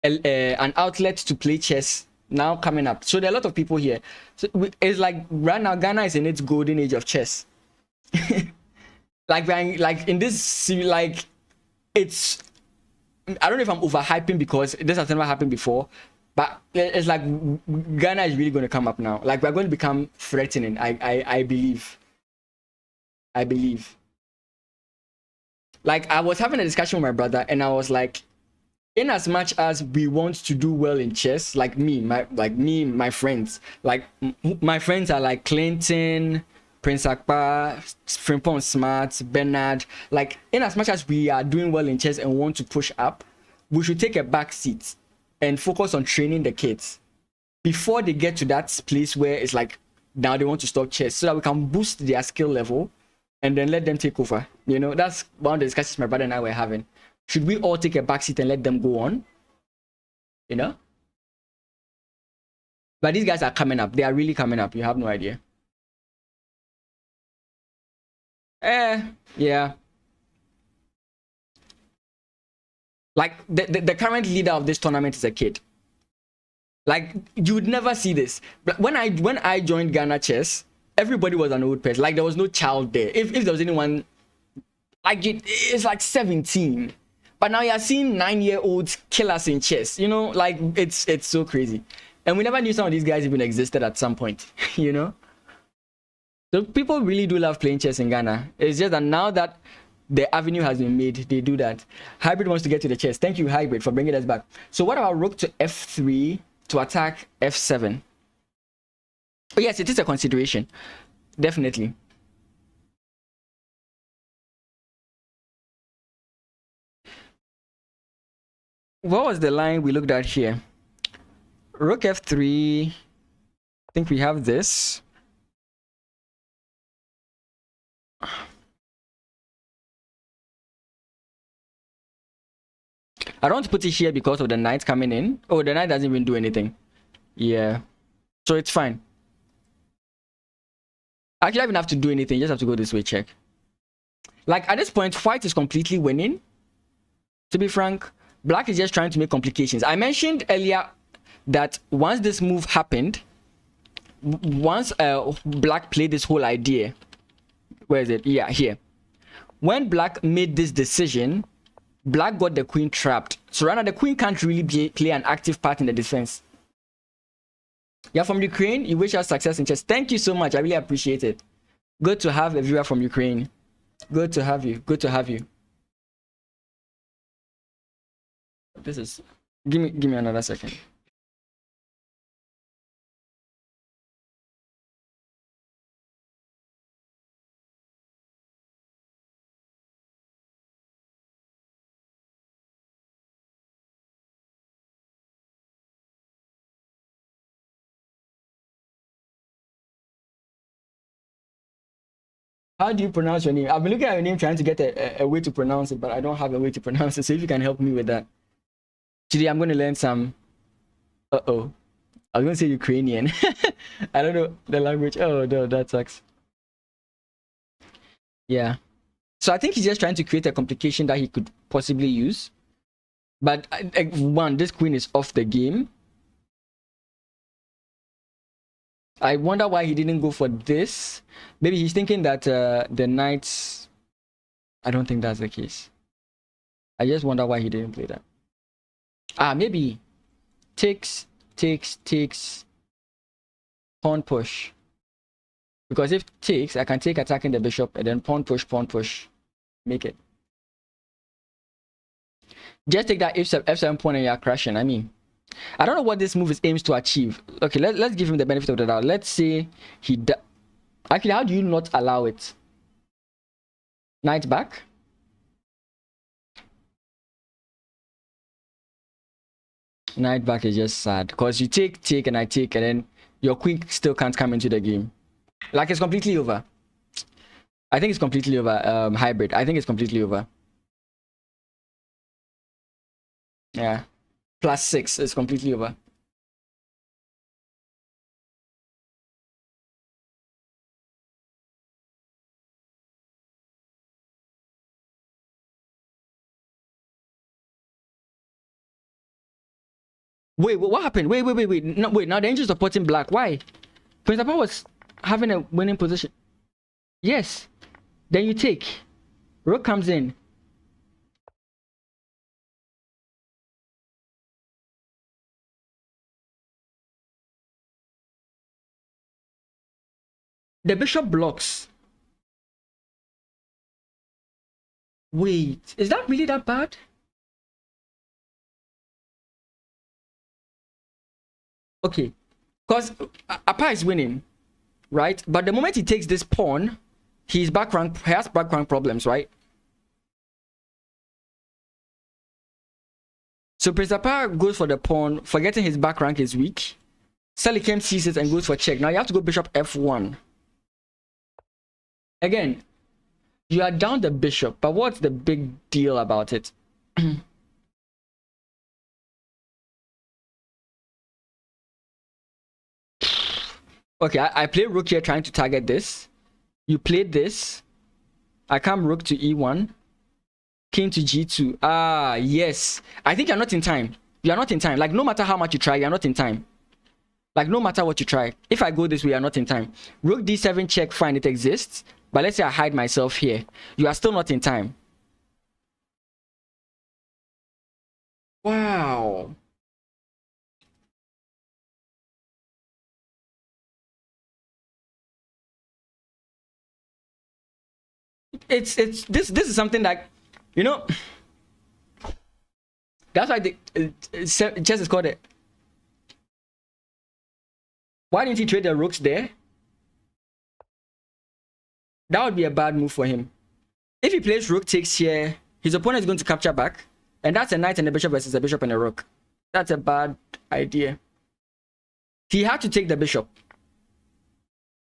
an outlet to play chess now coming up. So there are a lot of people here. So it's like right now Ghana is in its golden age of chess. like in this, like it's, I don't know if I'm overhyping because this has never happened before, but it's like Ghana is really going to come up now. Like we're going to become threatening. I believe. Like I was having a discussion with my brother and I was like, in as much as we want to do well in chess, like my friends, like my friends are like Clinton, Prince Akbar, Frimpong Smart, Bernard, like in as much as we are doing well in chess and want to push up, we should take a back seat and focus on training the kids before they get to that place where it's like now they want to stop chess, so that we can boost their skill level and then let them take over. You know, that's one of the discussions my brother and I were having. Should we all take a back seat and let them go on? You know? But these guys are coming up. They are really coming up. You have no idea. Yeah. Like the current leader of this tournament is a kid. Like you would never see this. But when I joined Ghana Chess, everybody was an old person. Like there was no child there. If there was anyone, like it's like 17. But now you're seeing 9-year-olds kill us in chess. You know, like it's so crazy. And we never knew some of these guys even existed at some point, you know? So people really do love playing chess in Ghana. It's just that now that the avenue has been made, they do that. Hybrid wants to get to the chess. Thank you, Hybrid, for bringing us back. So what about rook to f3 to attack f7? Oh, yes, it is a consideration. definitely. What was the line we looked at here? Rook f3. I think we have this. I don't want to put it here because of the knight coming in. Oh, the knight doesn't even do anything. Yeah. So it's fine. Actually, I don't even have to do anything. You just have to go this way, check. Like, at this point, white is completely winning. To be frank, black is just trying to make complications. I mentioned earlier that once this move happened, once black played this whole idea, where is it? Yeah, here. When black made this decision, black got the queen trapped. So right now, the queen can't really play an active part in the defense. You're from Ukraine. You wish us success in chess. Thank you so much. I really appreciate it. Good to have a viewer from Ukraine. Good to have you. Good to have you. This is... Give me another second. How do you pronounce your name? I've been looking at your name trying to get a way to pronounce it, but I don't have a way to pronounce it. So if you can help me with that. Today I'm going to learn some... Uh-oh. I was going to say Ukrainian. I don't know the language. Oh, no, that sucks. Yeah. So I think he's just trying to create a complication that he could possibly use. But one, this queen is off the game. I wonder why he didn't go for this. Maybe he's thinking that the knights... I don't think that's the case. I just wonder why he didn't play that. Maybe takes, pawn push. Because if takes, I can take attacking the bishop and then pawn push. Make it. Just take that f7 pawn and you're crashing. I mean, I don't know what this move aims to achieve. Okay, let's give him the benefit of the doubt. Let's say he actually, how do you not allow it? Knight back. Knight back is just sad because you take and I take, and then your queen still can't come into the game. Like, it's completely over. I think it's completely over. Hybrid. I think it's completely over. Yeah. +6 is completely over. Wait, what happened? Wait. No, wait, now the angel is supporting black. Why? Prince Papa was having a winning position. Yes. Then you take. Rook comes in. The bishop blocks. Wait, is that really that bad? Okay, because Apa is winning, right? But the moment he takes this pawn, he has back rank problems, right? So Prince Apa goes for the pawn, forgetting his back rank is weak. Selikem sees it and goes for check. Now you have to go bishop f1. Again, you are down the bishop, but what's the big deal about it? Okay, I play rook here trying to target this. You played this. I come rook to e1. King to g2. Yes. I think you're not in time. You're not in time. Like, no matter how much you try, you're not in time. Like, no matter what you try. If I go this way, you're not in time. Rook d7 check, fine, it exists. But let's say I hide myself here. You are still not in time. Wow. This is something that, you know, that's why the chess is called it. Why didn't he trade the rooks there? That would be a bad move for him. If he plays rook takes here, his opponent is going to capture back. And that's a knight and a bishop versus a bishop and a rook. That's a bad idea. He had to take the bishop.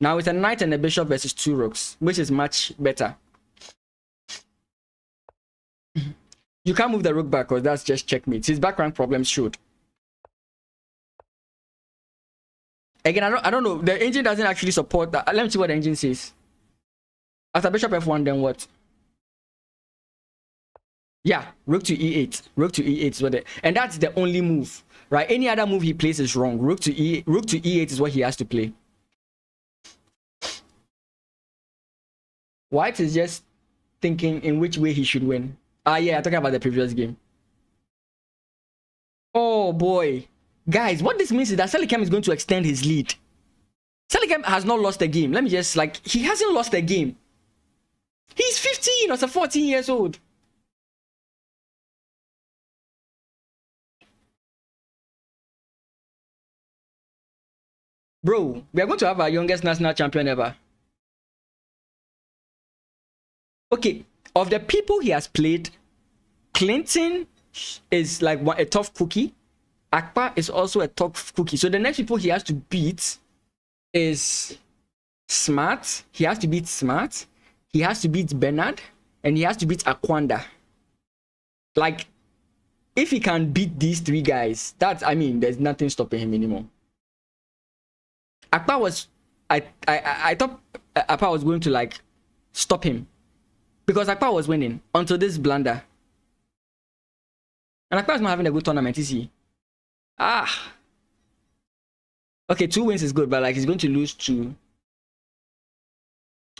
Now it's a knight and a bishop versus 2 rooks, which is much better. You can't move the rook back because that's just checkmate. His back rank problems should. Again, I don't know. The engine doesn't actually support that. Let me see what the engine says. After bishop f1, then what? Yeah, rook to e8. Rook to e8 is what it, and that's the only move, right? Any other move he plays is wrong. Rook to e8 is what he has to play. White is just thinking in which way he should win. Ah, yeah, I'm talking about the previous game. Oh boy, guys, what this means is that Seligem is going to extend his lead. Seligem has not lost a game. Let me just he hasn't lost a game. He's 15 or 14 years old. Bro, we are going to have our youngest national champion ever. Okay, of the people he has played, Clinton is like a tough cookie. Akpa is also a tough cookie. So the next people he has to beat is Smart. He has to beat Smart. He has to beat Bernard. And he has to beat Akwanda. Like, if he can beat these 3 guys, that's, I mean, there's nothing stopping him anymore. Akpa was, I thought Akpa was going to stop him. Because Akpa was winning until this blunder. And Akpa is not having a good tournament, is he? Ah. Okay, 2 wins is good, but he's going to lose 2.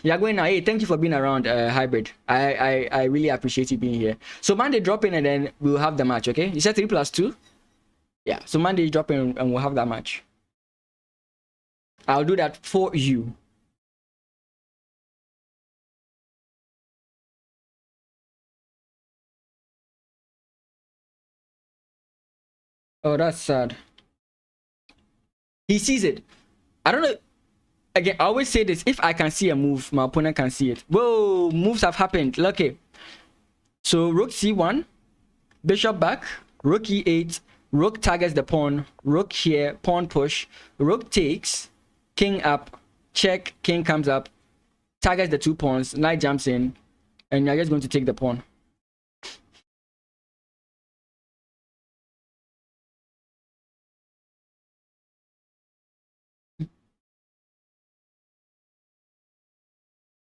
You're going now. Hey, thank you for being around, Hybrid. I really appreciate you being here. So Monday drop in and then we'll have the match, okay? You said 3+2? Yeah, so Monday drop in and we'll have that match. I'll do that for you. Oh, that's sad. He sees it. I don't know. Again, I always say this. If I can see a move, my opponent can see it. Whoa, moves have happened. Okay. So rook c1, bishop back, rook e8, rook targets the pawn, rook here, pawn push, rook takes, king up, check, king comes up, targets the 2 pawns, knight jumps in, and you're just going to take the pawn.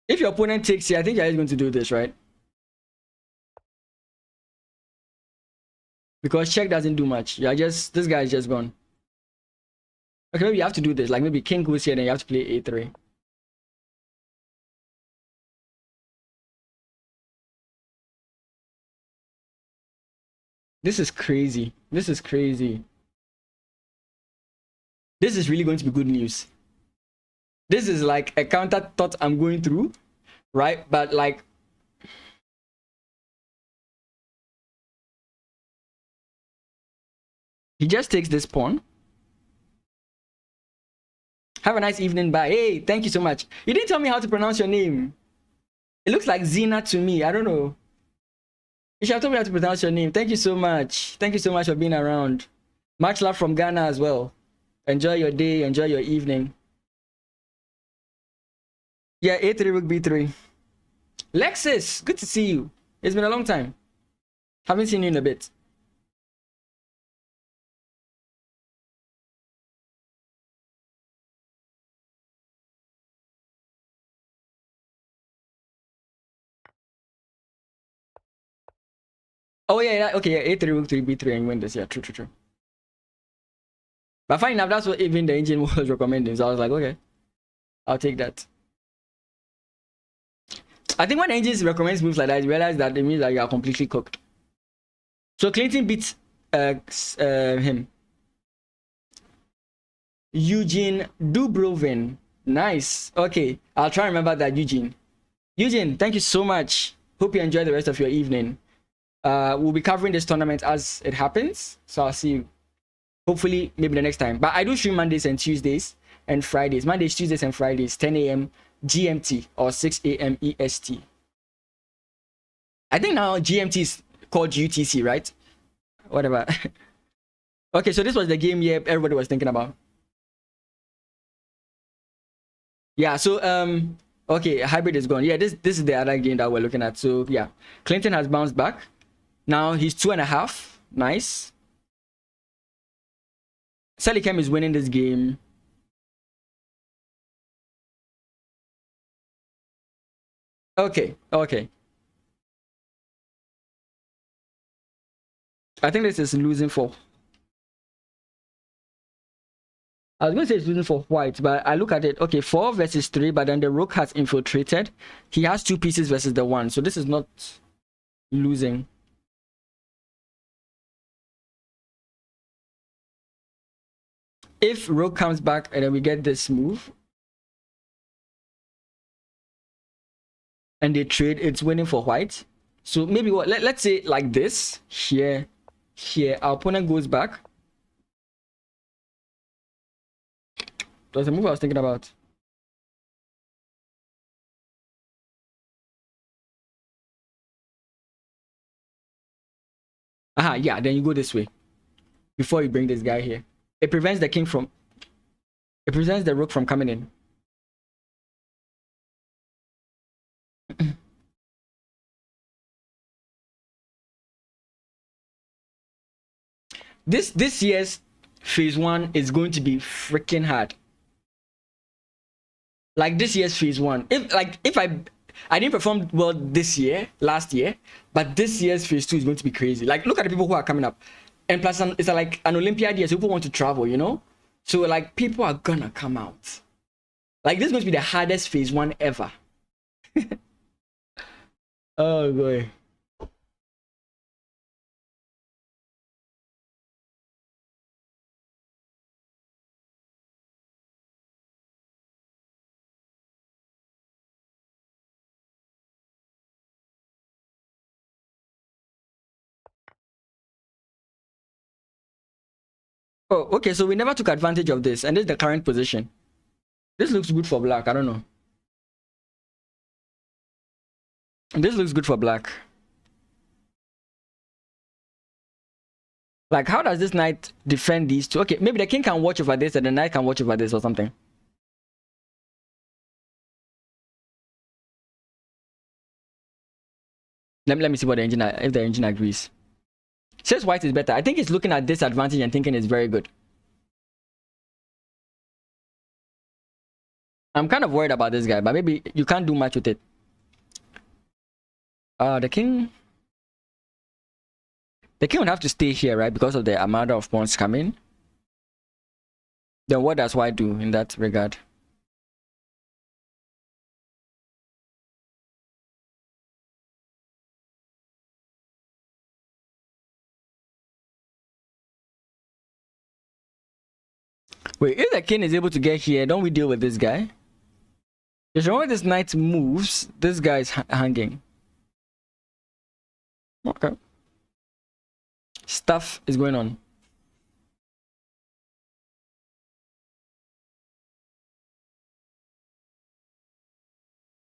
If your opponent takes here, I think you're just going to do this, right? Because check doesn't do much. This guy is just gone. Okay, maybe you have to do this. Like maybe king goes here, then you have to play a3. This is crazy. This is crazy. This is really going to be good news. This is like a counter thought I'm going through, right? But he just takes this pawn. Have a nice evening. Bye. Hey, thank you so much. You didn't tell me how to pronounce your name. It looks like Zina to me. I don't know. You should have told me how to pronounce your name. Thank you so much. Thank you so much for being around. Much love from Ghana as well. Enjoy your day. Enjoy your evening. Yeah, a3 rook b3. Lexus, good to see you. It's been a long time. Haven't seen you in a bit. Oh yeah, okay, yeah, a3 rook 3 b3 and win this. Yeah, true. But funny enough, that's what even the engine was recommending. So I was like, okay, I'll take that. I think when engines recommends moves like that, you realize that it means that you are completely cooked. So Clinton beats him. Eugene Dubrovin. Nice. Okay, I'll try and remember that, Eugene. Eugene, thank you so much. Hope you enjoy the rest of your evening. We'll be covering this tournament as it happens. So I'll see you hopefully maybe the next time. But I do stream Mondays and Tuesdays and Fridays. Mondays, Tuesdays, and Fridays, 10 a.m. GMT or 6 a.m. EST. I think now GMT is called UTC, right? Whatever. Okay, so this was the game everybody was thinking about. Yeah, so okay, hybrid is gone. Yeah, this is the other game that we're looking at. So yeah, Clinton has bounced back. Now he's 2.5. Nice. Selikem is winning this game. Okay. I think this is losing for. I was going to say it's losing for white, but I look at it. Okay, 4 versus 3, but then the rook has infiltrated. He has 2 pieces versus the 1, so this is not losing. If rook comes back and then we get this move, and they trade, it's winning for white. So maybe what? Let's say like this here. Our opponent goes back. That's the move I was thinking about. Aha, yeah, then you go this way before you bring this guy here. It prevents the king from. It prevents the rook from coming in. This year's phase 1 is going to be freaking hard. Like this year's phase 1, if I didn't perform well last year, but this year's phase 2 is going to be crazy. Like look at the people who are coming up, and plus it's like an Olympiad year, so people want to travel, you know. So like people are gonna come out. Like this is going to be the hardest phase 1 ever. Oh boy. Oh, okay, so we never took advantage of this, and this is the current position. This looks good for black. I don't know. This looks good for black. Like, how does this knight defend these two? Okay, maybe the king can watch over this and the knight can watch over this or something. Let me see what the engine, if the engine agrees. Says white is better. I think it's looking at this advantage and thinking it's very good. I'm kind of worried about this guy, but maybe you can't do much with it. The king would have to stay here, right? Because of the amount of pawns coming. Then what does white do in that regard? Wait, if the king is able to get here, don't we deal with this guy? If when this knight moves, this guy is hanging. Okay. Stuff is going on.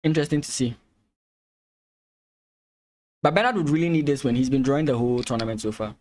Interesting to see. But Bernard would really need this when he's been drawing the whole tournament so far.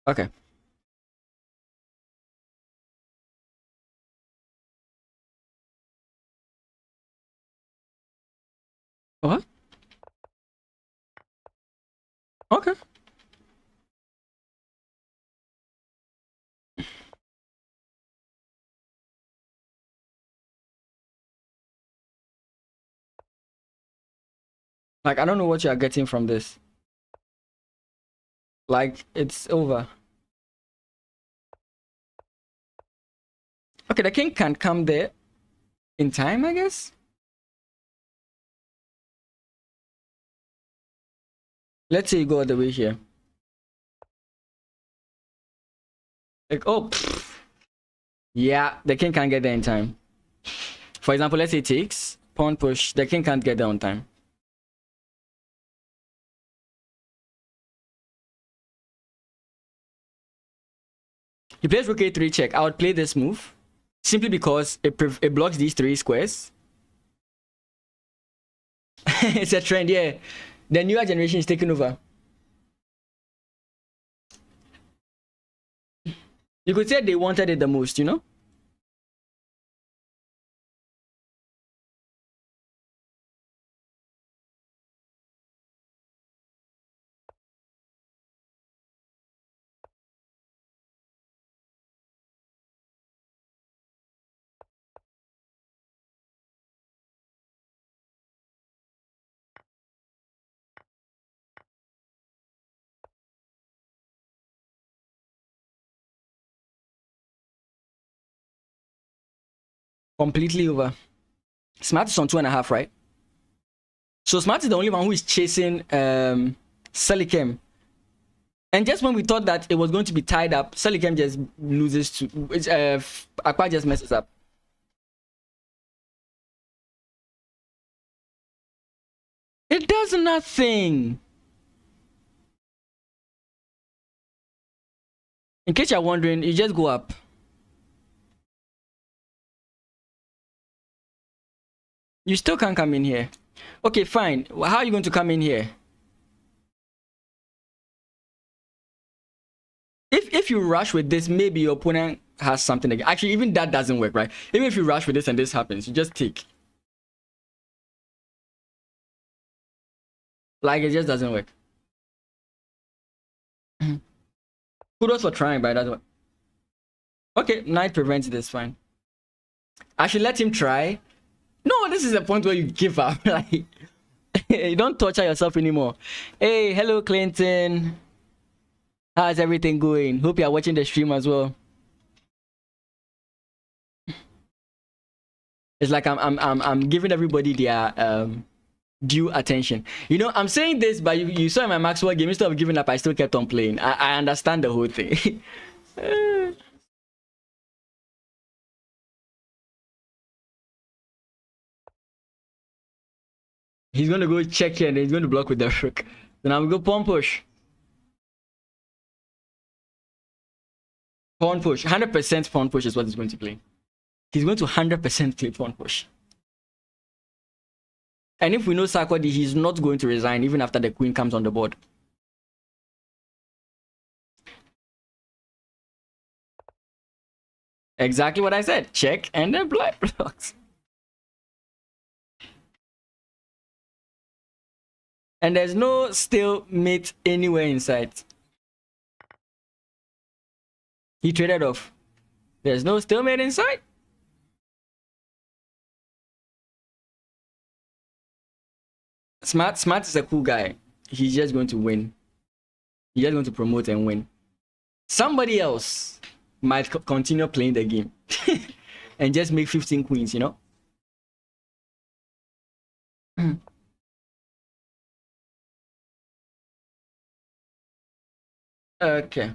Okay. What? Okay. Like, I don't know what you are getting from this. Like, it's over. Okay, the king can't come there in time, I guess. Let's say you go all the way here. Like, oh, pfft. Yeah, the king can't get there in time. For example, let's say it takes pawn push. The king can't get there on time. He plays rook a3 check. I would play this move simply because it blocks these 3 squares. It's a trend, yeah. The newer generation is taking over. You could say they wanted it the most, you know? Completely over. Smart is on 2.5, right? So Smart is the only one who is chasing Selikem. And just when we thought that it was going to be tied up, Selikem just loses to Akpa just messes up. It does nothing. In case you're wondering, you just go up. You still can't come in here. Okay, fine. How are you going to come in here? If you rush with this, maybe your opponent has something again. Actually, even that doesn't work, right? Even if you rush with this and this happens, you just take. Like, it just doesn't work. Kudos for trying, but that's what. Okay, knight prevents this, fine. I should let him try. No, this is the point where you give up. Like, you don't torture yourself anymore. Hey, hello, Clinton. How's everything going? Hope you are watching the stream as well. It's like I'm giving everybody their due attention. You know, I'm saying this, but you saw in my Maxwell game, instead of giving up, I still kept on playing. I understand the whole thing. He's gonna go check here and he's going to block with the rook. Then I'm going to go pawn push. Pawn push. 100% pawn push is what he's going to play. He's going to 100% play pawn push. And if we know Sarkodie, he's not going to resign even after the queen comes on the board. Exactly what I said. Check and then black blocks. And there's no stalemate anywhere in sight. He traded off. There's no stalemate in sight. Smart is a cool guy. He's just going to win. He's just going to promote and win. Somebody else might continue playing the game and just make 15 queens, you know? Okay.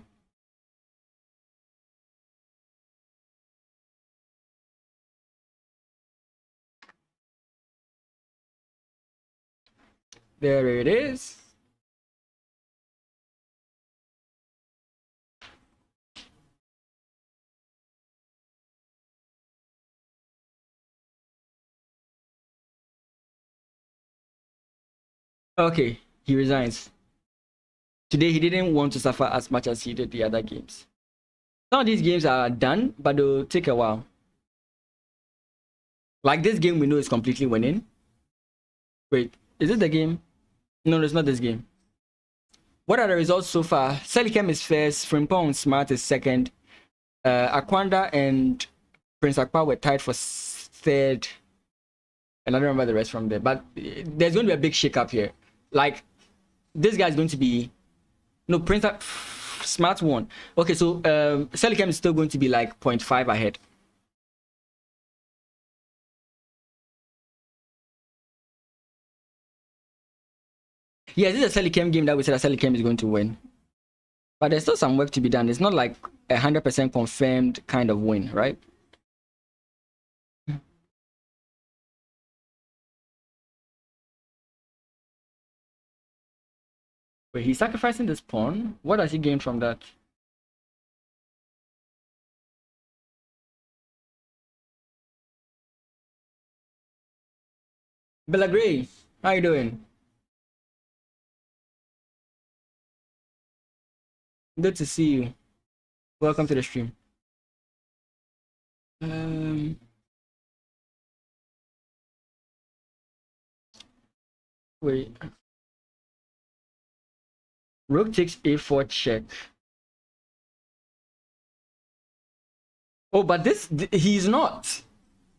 There it is. Okay, he resigns. Today he didn't want to suffer as much as he did the other games. Some of these games are done, but they'll take a while. Like this game we know is completely winning. Wait, is it the game? No, it's not this game. What are the results so far? Selikem is first, Frimpong Smart is second. Akwanda and Prince Akpa were tied for third. And I don't remember the rest from there. But there's going to be a big shake-up here. Like, this guy's going to be No, Printer Smart one. Okay, so Selicam is still going to be like 0.5 ahead. Yeah, this is a Selicam game that we said that Selicam is going to win. But there's still some work to be done. It's not like 100% confirmed kind of win, right? Wait, he's sacrificing this pawn. What does he gain from that? Bella Gray, how you doing? Good to see you. Welcome to the stream. Wait. Rook takes a4 check. Oh, but he's not.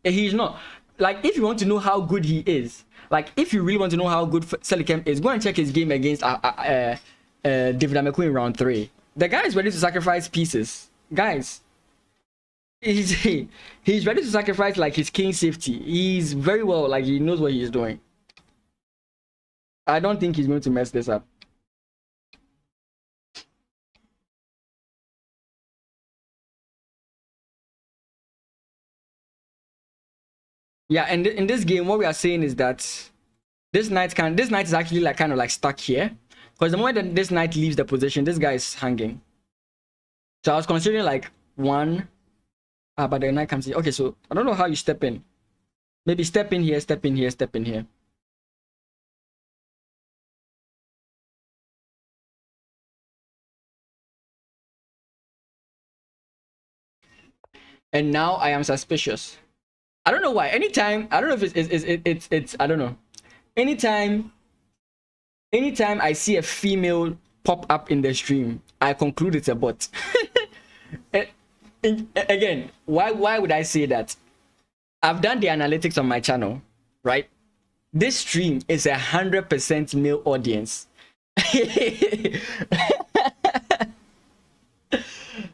He's not. Like, if you want to know how good he is, like, if you really want to know how good Selicam is, go and check his game against David Ameku in round 3. The guy is ready to sacrifice pieces. Guys, he's ready to sacrifice, like, his king safety. He's very well, like, he knows what he's doing. I don't think he's going to mess this up. Yeah, and in this game, what we are saying is that this knight is actually like kind of like stuck here, because the moment that this knight leaves the position, this guy is hanging. So I was considering like one, but the knight comes here. Okay, so I don't know how you step in. Maybe step in here, step in here, step in here. And now I am suspicious. I don't know why. Anytime, I don't know if it's I don't know. Anytime I see a female pop up in the stream, I conclude it's a bot. Again, why would I say that? I've done the analytics on my channel, right? This stream is 100% male audience.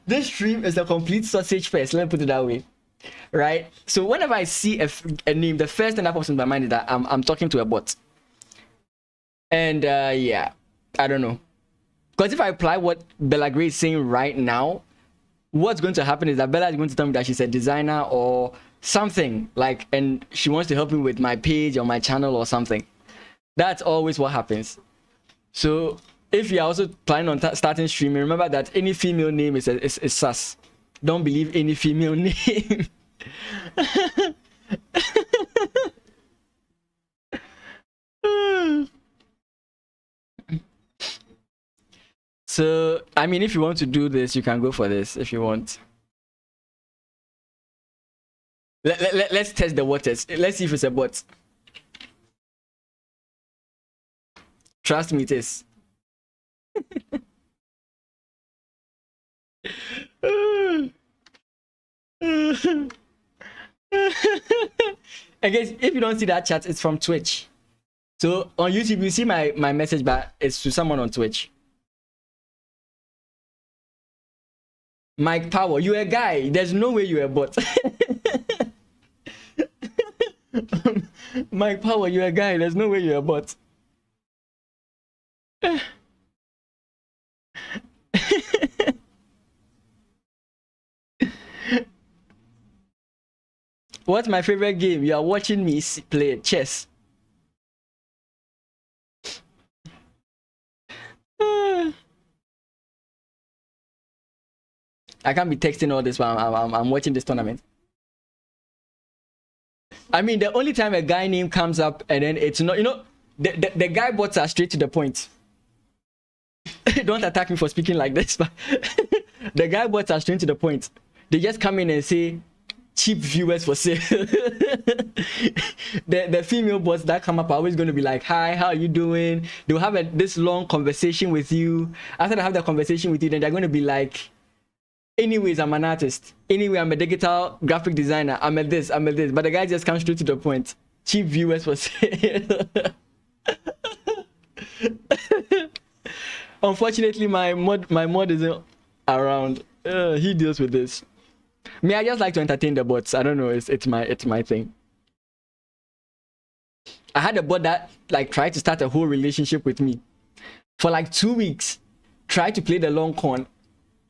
This stream is a complete sausage fest. Let me put it that way. Right, so whenever I see a name, the first thing that pops in my mind is that I'm talking to a bot. And yeah, I don't know, because if I apply what Bella Gray is saying right now, what's going to happen is that Bella is going to tell me that she's a designer or something, like, and she wants to help me with my page or my channel or something. That's always what happens. So if you're also planning on starting streaming, remember that any female name is sus. Don't believe any female name. So, I mean, if you want to do this, you can go for this if you want. Let's test the waters. Let's see if it's a bot. Trust me, it is. I guess if you don't see that chat, it's from Twitch. So on YouTube, you see my message, but it's to someone on Twitch. Mike Power, you're a guy. There's no way you're a bot. Mike Power, you're a guy. There's no way you're a bot. What's my favorite game? You are watching me play chess. I can't be texting all this while I'm watching this tournament. I mean, the only time a guy name comes up and then it's not, you know, the guy bots are straight to the point. Don't attack me for speaking like this, but the guy bots are straight to the point. They just come in and say, cheap viewers for sale. the female bots that come up are always going to be like, hi, how are you doing? They'll have this long conversation with you. After they have that conversation with you, then they're going to be like, anyways, I'm an artist. Anyway, I'm a digital graphic designer. I'm a this. But the guy just comes straight to the point. Cheap viewers for sale. Unfortunately, my mod isn't around. He deals with this. Me, I just like to entertain the bots. I don't know. It's my thing. I had a bot that like tried to start a whole relationship with me for like 2 weeks. Tried to play the long con.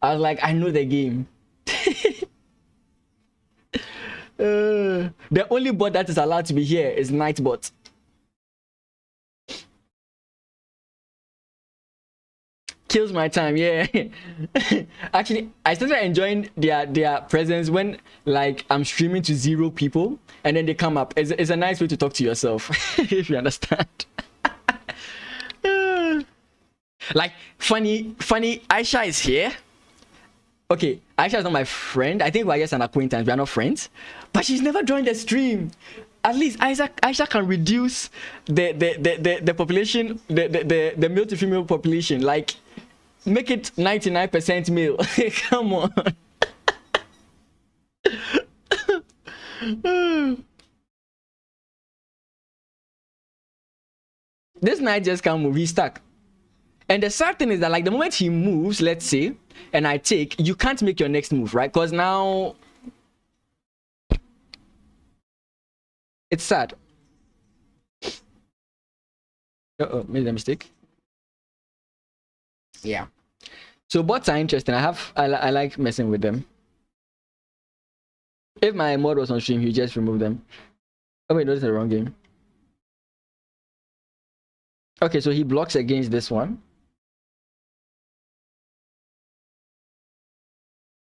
I was like, I know the game. The only bot that is allowed to be here is Nightbot. Kills my time, yeah. Actually, I started enjoying their presence when like I'm streaming to 0 people and then they come up. It's a nice way to talk to yourself, if you understand. Like funny, Aisha is here. Okay, Aisha is not my friend. I think we're just an acquaintance. We are not friends, but she's never joined the stream. At least Aisha can reduce the population, the male to female population. Like make it 99% male. Come on. This knight just can't move. He's stuck. And the sad thing is that like the moment he moves, let's say, and I take, you can't make your next move, right? Because now it's sad. Made a mistake. Yeah. So bots are interesting. I like messing with them. If my mod was on stream, he just remove them. Oh wait, no, this is the wrong game. Okay, so he blocks against this one.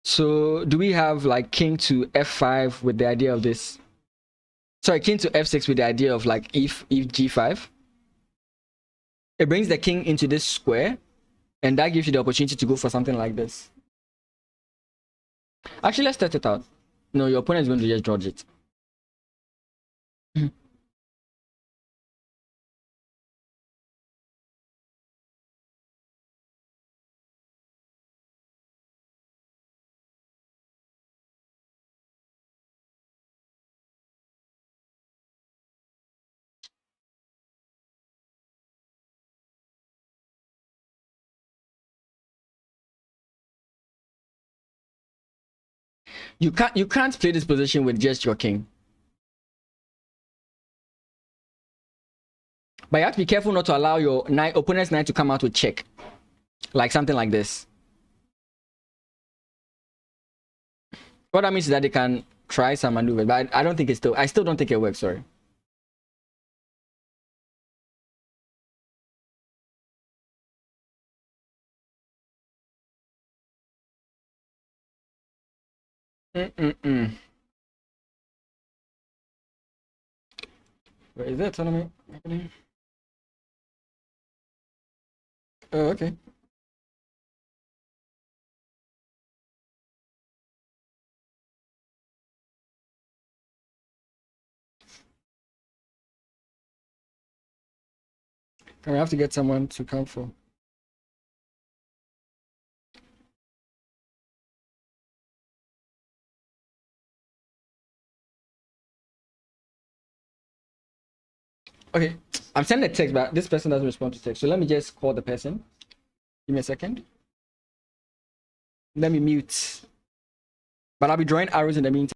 So do we have like king to f5 with the idea of this? Sorry, king to f6 with the idea of like if g5. It brings the king into this square, and that gives you the opportunity to go for something like this. Actually, let's test it out. No, your opponent is going to just dodge it. You can't play this position with just your king. But you have to be careful not to allow your opponent's knight to come out with check. Like something like this. What that means is that they can try some maneuver, but I don't think I still don't think it works, sorry. Wait, is there a tournament happening? Oh, okay. Can we have to get someone to come for? Okay, I'm sending a text, but this person doesn't respond to text. So let me just call the person. Give me a second. Let me mute. But I'll be drawing arrows in the meantime.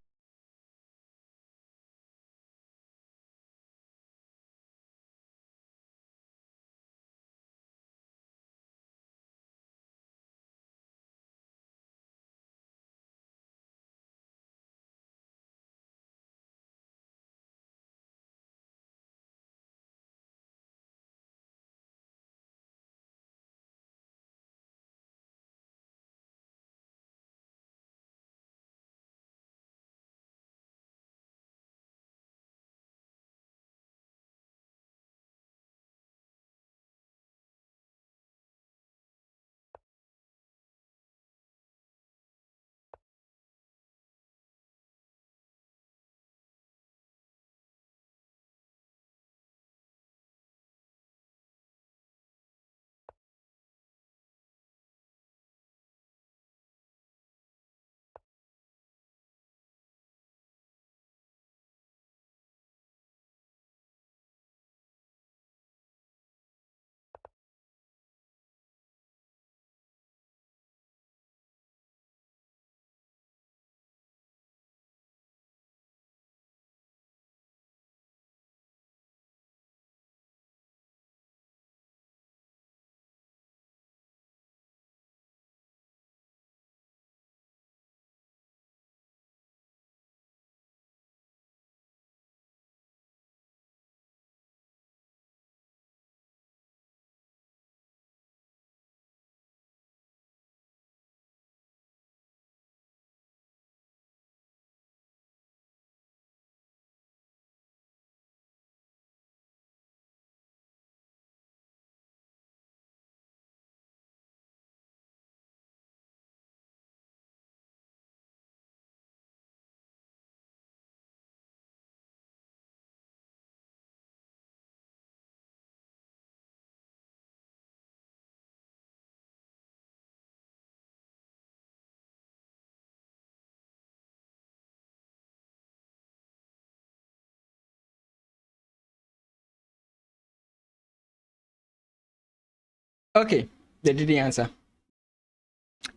Okay, they didn't answer.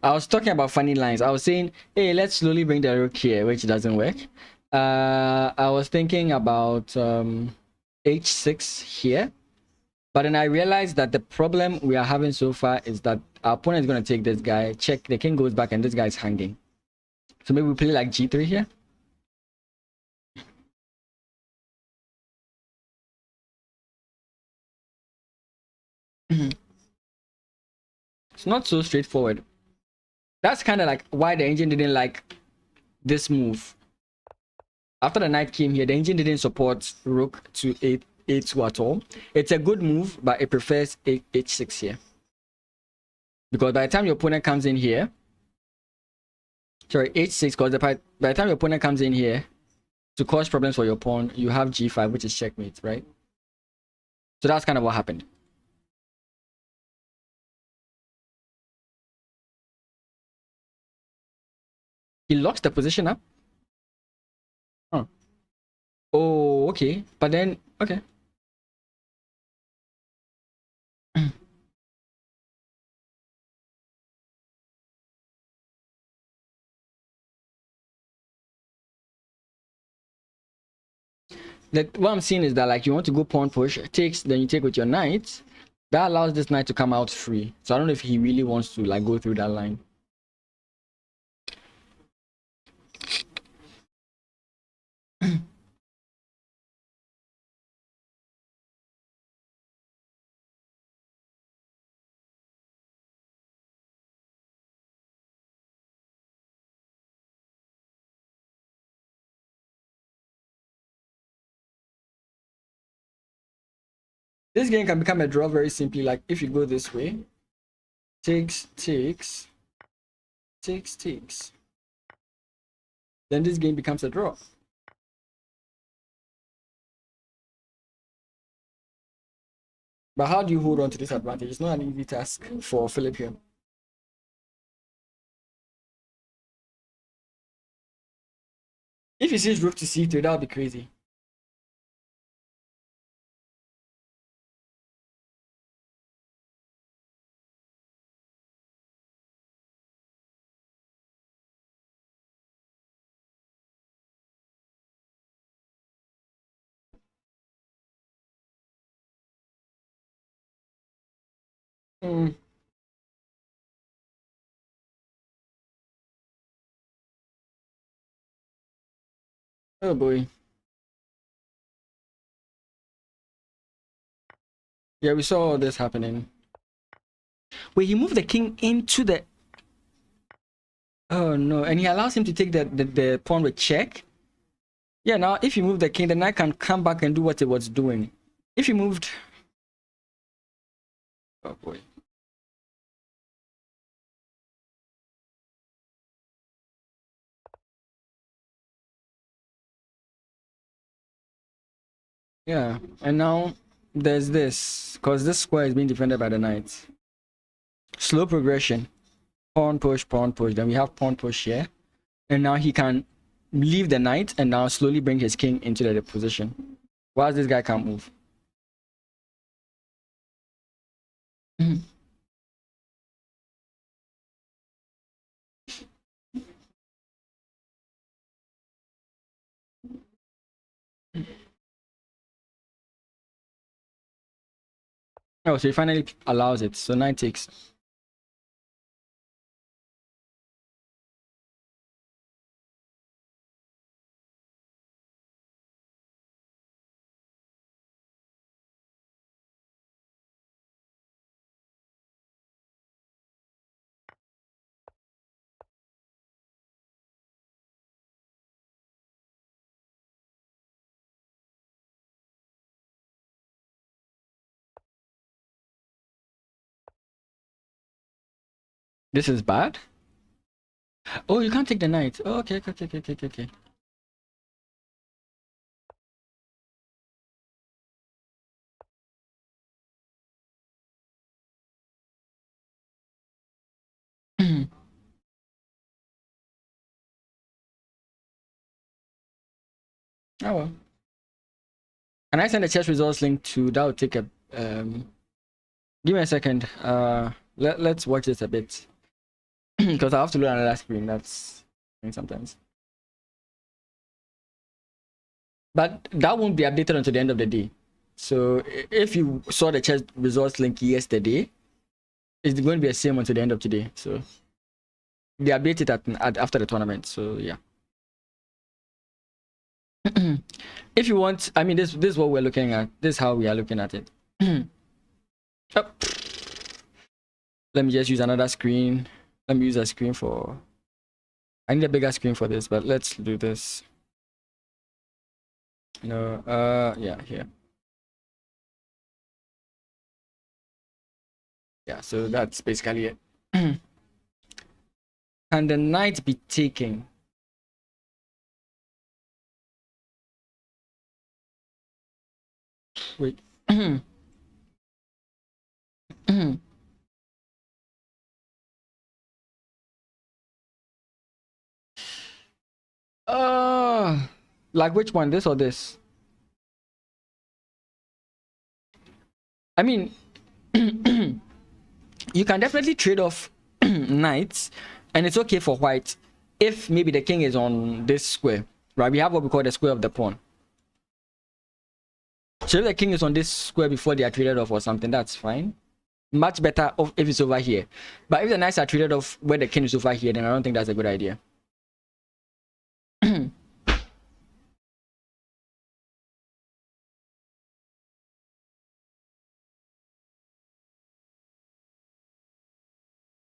I was talking about funny lines. I was saying, hey, let's slowly bring the rook here, which doesn't work. I was thinking about h6 here, but then I realized that the problem we are having so far is that our opponent is going to take this guy, check, the king goes back, and this guy is hanging. So maybe we play like g3 here. It's not so straightforward. That's kind of like why the engine didn't like this move. After the knight came here, the engine didn't support rook to a2 at all. It's a good move, but it prefers h6 here. Because by the time your opponent comes in here, sorry, h6, because by the time your opponent comes in here to cause problems for your pawn, you have g5, which is checkmate, right? So that's kind of what happened. He locks the position up. Huh. Oh, okay. But then, okay. What I'm seeing is that like you want to go pawn push, takes, then you take with your knight. That allows this knight to come out free. So I don't know if he really wants to like go through that line. This game can become a draw very simply. Like if you go this way, takes, then this game becomes a draw. But how do you hold on to this advantage? It's not an easy task for Philip here. If he sees rook to c3, that would be crazy. Mm. Oh boy. Yeah, we saw all this happening. Wait, he moved the king into the... Oh no, and he allows him to take the pawn with check. Yeah, now if you move the king, the knight can come back and do what it was doing. If you moved... Oh boy. Yeah, and now there's this, because this square is being defended by the knight. Slow progression. Pawn push, then we have pawn push here. And now he can leave the knight and now slowly bring his king into the position. Whilst this guy can't move. Oh, so he finally allows it. So knight takes. This is bad. Oh, you can't take the knight. Oh, okay. Oh well. Can I send a chess results link to that? Would take a Give me a second. Let's watch this a bit because I have to load another screen. That's sometimes. But that won't be updated until the end of the day. So if you saw the chess results link yesterday, it's going to be the same until the end of today. So they update it at after the tournament. So yeah. If you want, I mean, this is what we're looking at. This is how we are looking at it. Oh. Let me just use another screen. Let me use a screen for. I need a bigger screen for this, but let's do this. No, yeah, here. Yeah, so that's basically it. Can the knight be taken? Wait. Like which one, this or this? I mean, you can definitely trade off knights, and it's okay for white if maybe the king is on this square, right? We have what we call the square of the pawn. So if the king is on this square before they are traded off or something, that's fine. Much better if it's over here. But if the knights are traded off where the king is over here, then I don't think that's a good idea.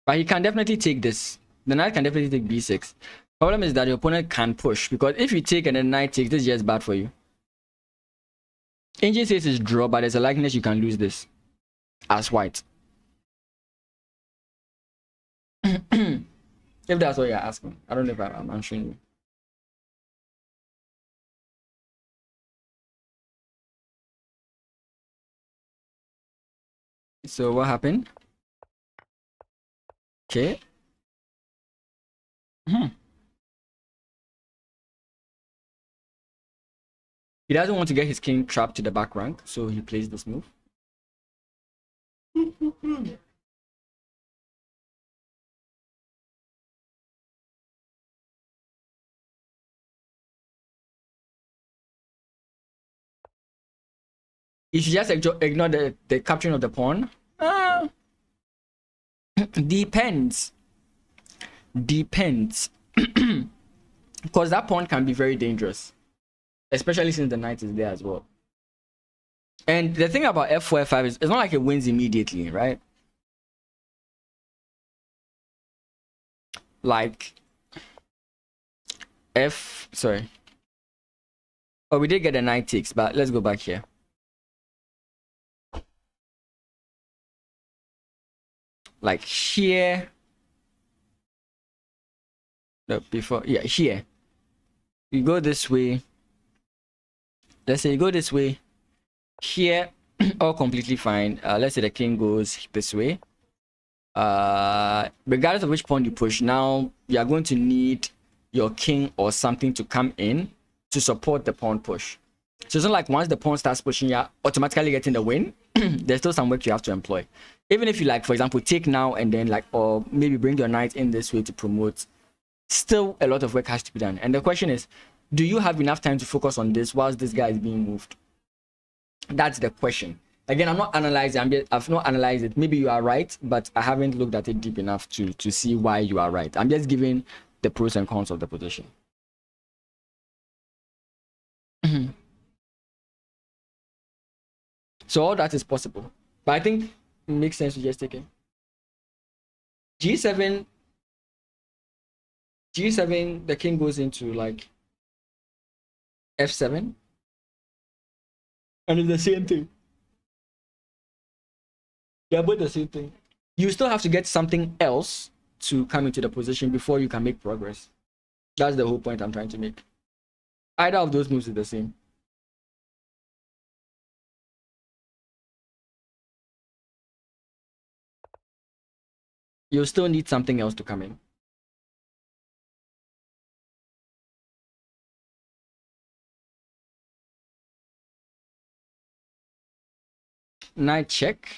But he can definitely take this. The knight can definitely take b6. Problem is that your opponent can push, because if you take and the knight takes, this is just bad for you. Engine says it's draw, but there's a likeliness you can lose this as white. If that's what you're asking. I don't know if I'm answering you. So what happened? Okay. He doesn't want to get his king trapped to the back rank, so he plays this move. You should just ignore the capturing of the pawn. Depends. Because that pawn can be very dangerous, especially since the knight is there as well. And the thing about f4, f5 is it's not like it wins immediately, right? Like sorry. Oh, we did get a knight takes, but let's go back here. Like here. No, before, yeah, here. You go this way. Let's say you go this way. Here, all completely fine. Let's say the king goes this way. Regardless of which pawn you push, now you are going to need your king or something to come in to support the pawn push. So it's not like once the pawn starts pushing, you're automatically getting the win. There's still some work you have to employ. Even if you, like, for example, take now and then, like, or maybe bring your knight in this way to promote, still a lot of work has to be done. And the question is, do you have enough time to focus on this whilst this guy is being moved? That's the question. Again, I'm not analyzing. I've not analyzed it. Maybe you are right, but I haven't looked at it deep enough to see why you are right. I'm just giving the pros and cons of the position. So all that is possible, but I think it makes sense to just take it. G7, the king goes into like F7, and it's the same thing. They're both the same thing. You still have to get something else to come into the position before you can make progress. That's the whole point I'm trying to make. Either of those moves is the same. You'll still need something else to come in. Knight check.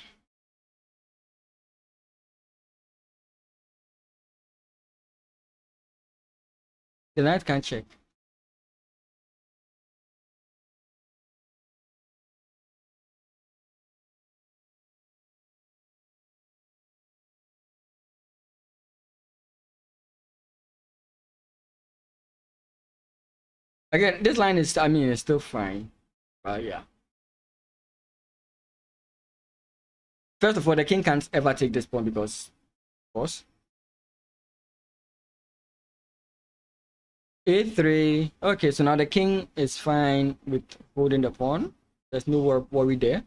The knight can't check. Again, this line is, I mean, it's still fine. But yeah. First of all, the king can't ever take this pawn because, of course. A3. Okay, so now the king is fine with holding the pawn. There's no worry there.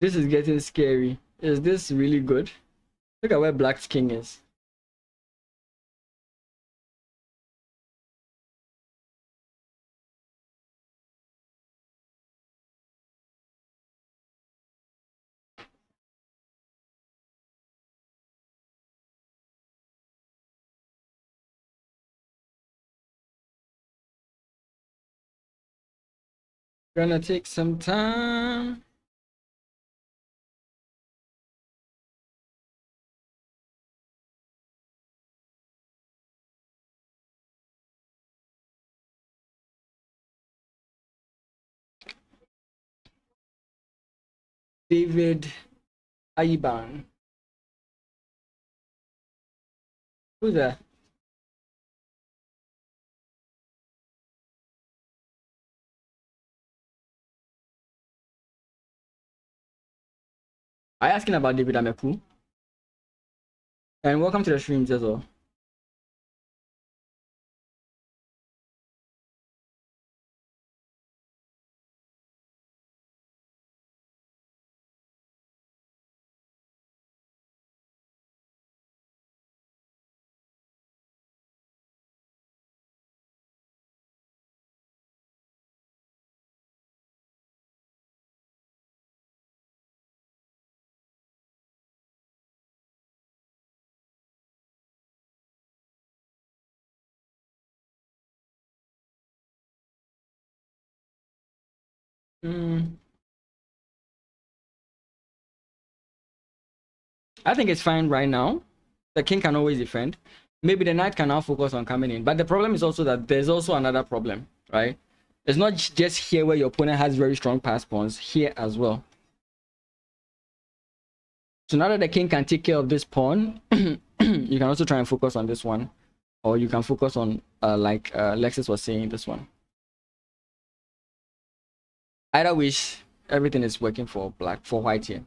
This is getting scary. Is this really good? Look at where Black's king is. Gonna take some time. David Aiban. Who's that? Are you asking about David Ameku? And welcome to the streams as well. I think it's fine right now. The king can always defend. Maybe the knight can now focus on coming in. But the problem is also that there's also another problem, right? It's not just here where your opponent has very strong pass pawns, here as well. So now that the king can take care of this pawn, you can also try and focus on this one. Or you can focus on, like Lexus was saying, this one. Either wish, everything is working for white here.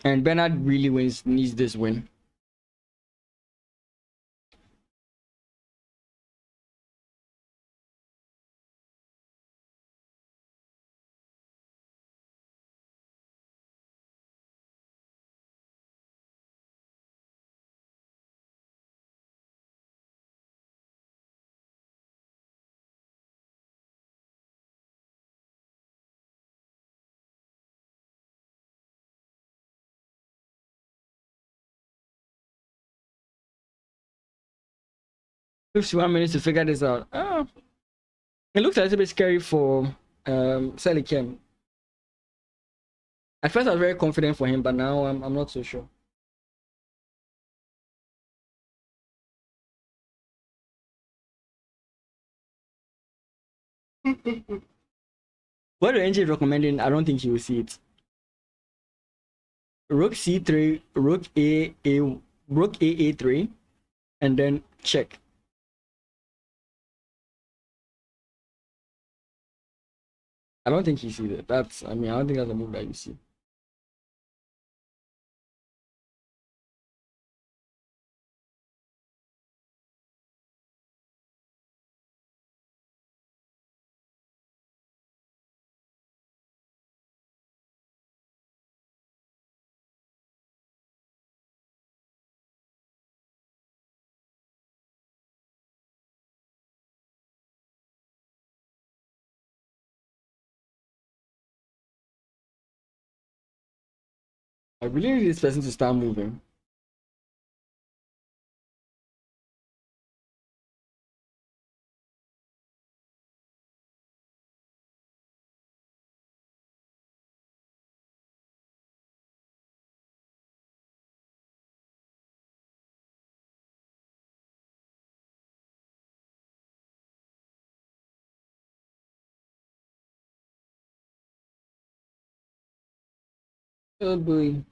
And Bernard really needs this win. "51 minutes to figure this out." Oh, it looks a little bit scary for Selikem. At first, I was very confident for him, but now I'm not so sure. What the NG is recommending, I don't think he will see it. Rook C3, Rook A3, and then check. I don't think he sees it. I don't think that's a move that you see. I really need this person to start moving. Oh boy.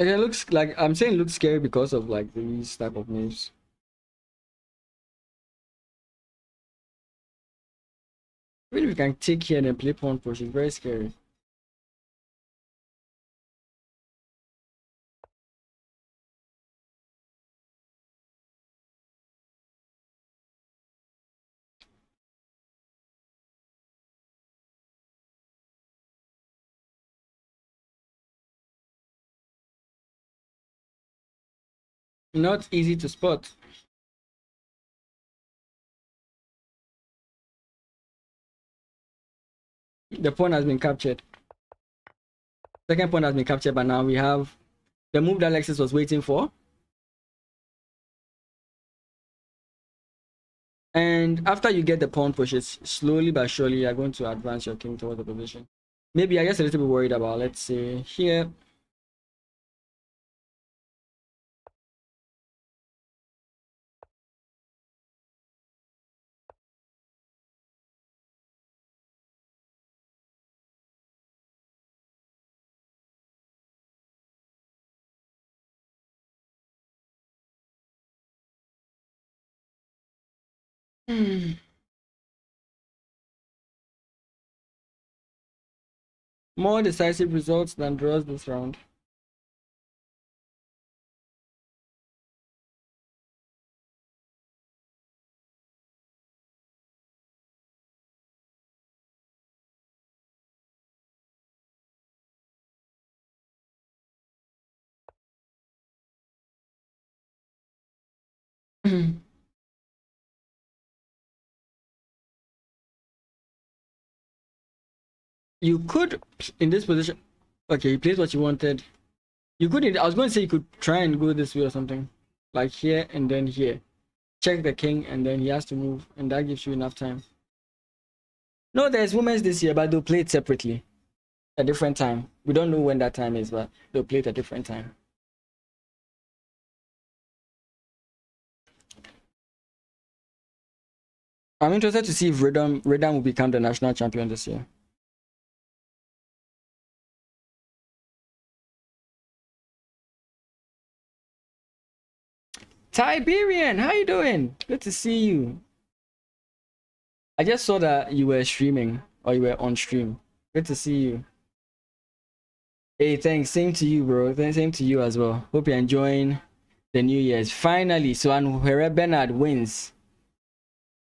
Like, it looks like, I'm saying it looks scary because of like these type of moves. Even if you can take here and then play pawn push, it's very scary. Not easy to spot. The pawn has been captured. Second pawn has been captured, but now we have the move that Alexis was waiting for. And after you get the pawn pushes, slowly but surely you're going to advance your king towards the position. Maybe I guess a little bit worried about, let's say, here. More decisive results than draws this round. You could, in this position, okay, you played what you wanted. You could, I was going to say you could try and go this way or something. Like here and then here. Check the king and then he has to move, and that gives you enough time. No, there's women's this year, but they'll play it separately. A different time. We don't know when that time is, but they'll play it a different time. I'm interested to see if Redam will become the national champion this year. Tiberian, how you doing? Good to see you. I just saw that you were streaming or you were on stream. Good to see you. Hey, thanks. Same to you, bro. Same to you as well. Hope you're enjoying the New Year's. Finally, so Anwhere Bernard wins.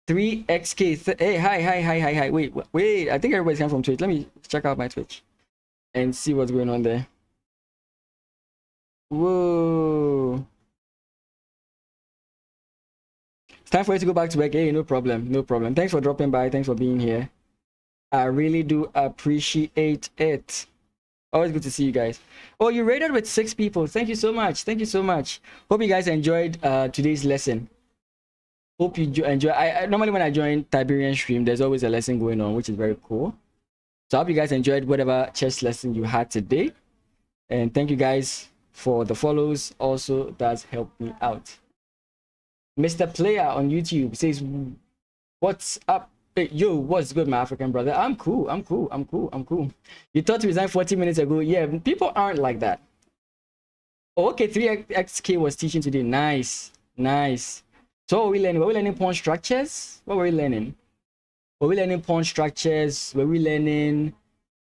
3xk. Hey, hi. Wait. I think everybody's coming from Twitch. Let me check out my Twitch and see what's going on there. Whoa. It's time for you to go back to work. Hey, no problem. Thanks for dropping by. Thanks for being here. I really do appreciate it. Always good to see you guys. Oh, you rated with 6 people. Thank you so much. Hope you guys enjoyed today's lesson. Hope you enjoy. I normally when I join Tiberian stream, there's always a lesson going on, which is very cool. So I hope you guys enjoyed whatever chess lesson you had today. And thank you guys for the follows. Also, that's helped me out. Mr. Player on YouTube says, "What's up? Hey, yo, what's good, my African brother? I'm cool. You thought to resign 40 minutes ago. Yeah, people aren't like that. Okay, 3xk was teaching today. Nice. So what were we learning? Were we learning pawn structures? What were we learning? Were we learning pawn structures? Were we learning,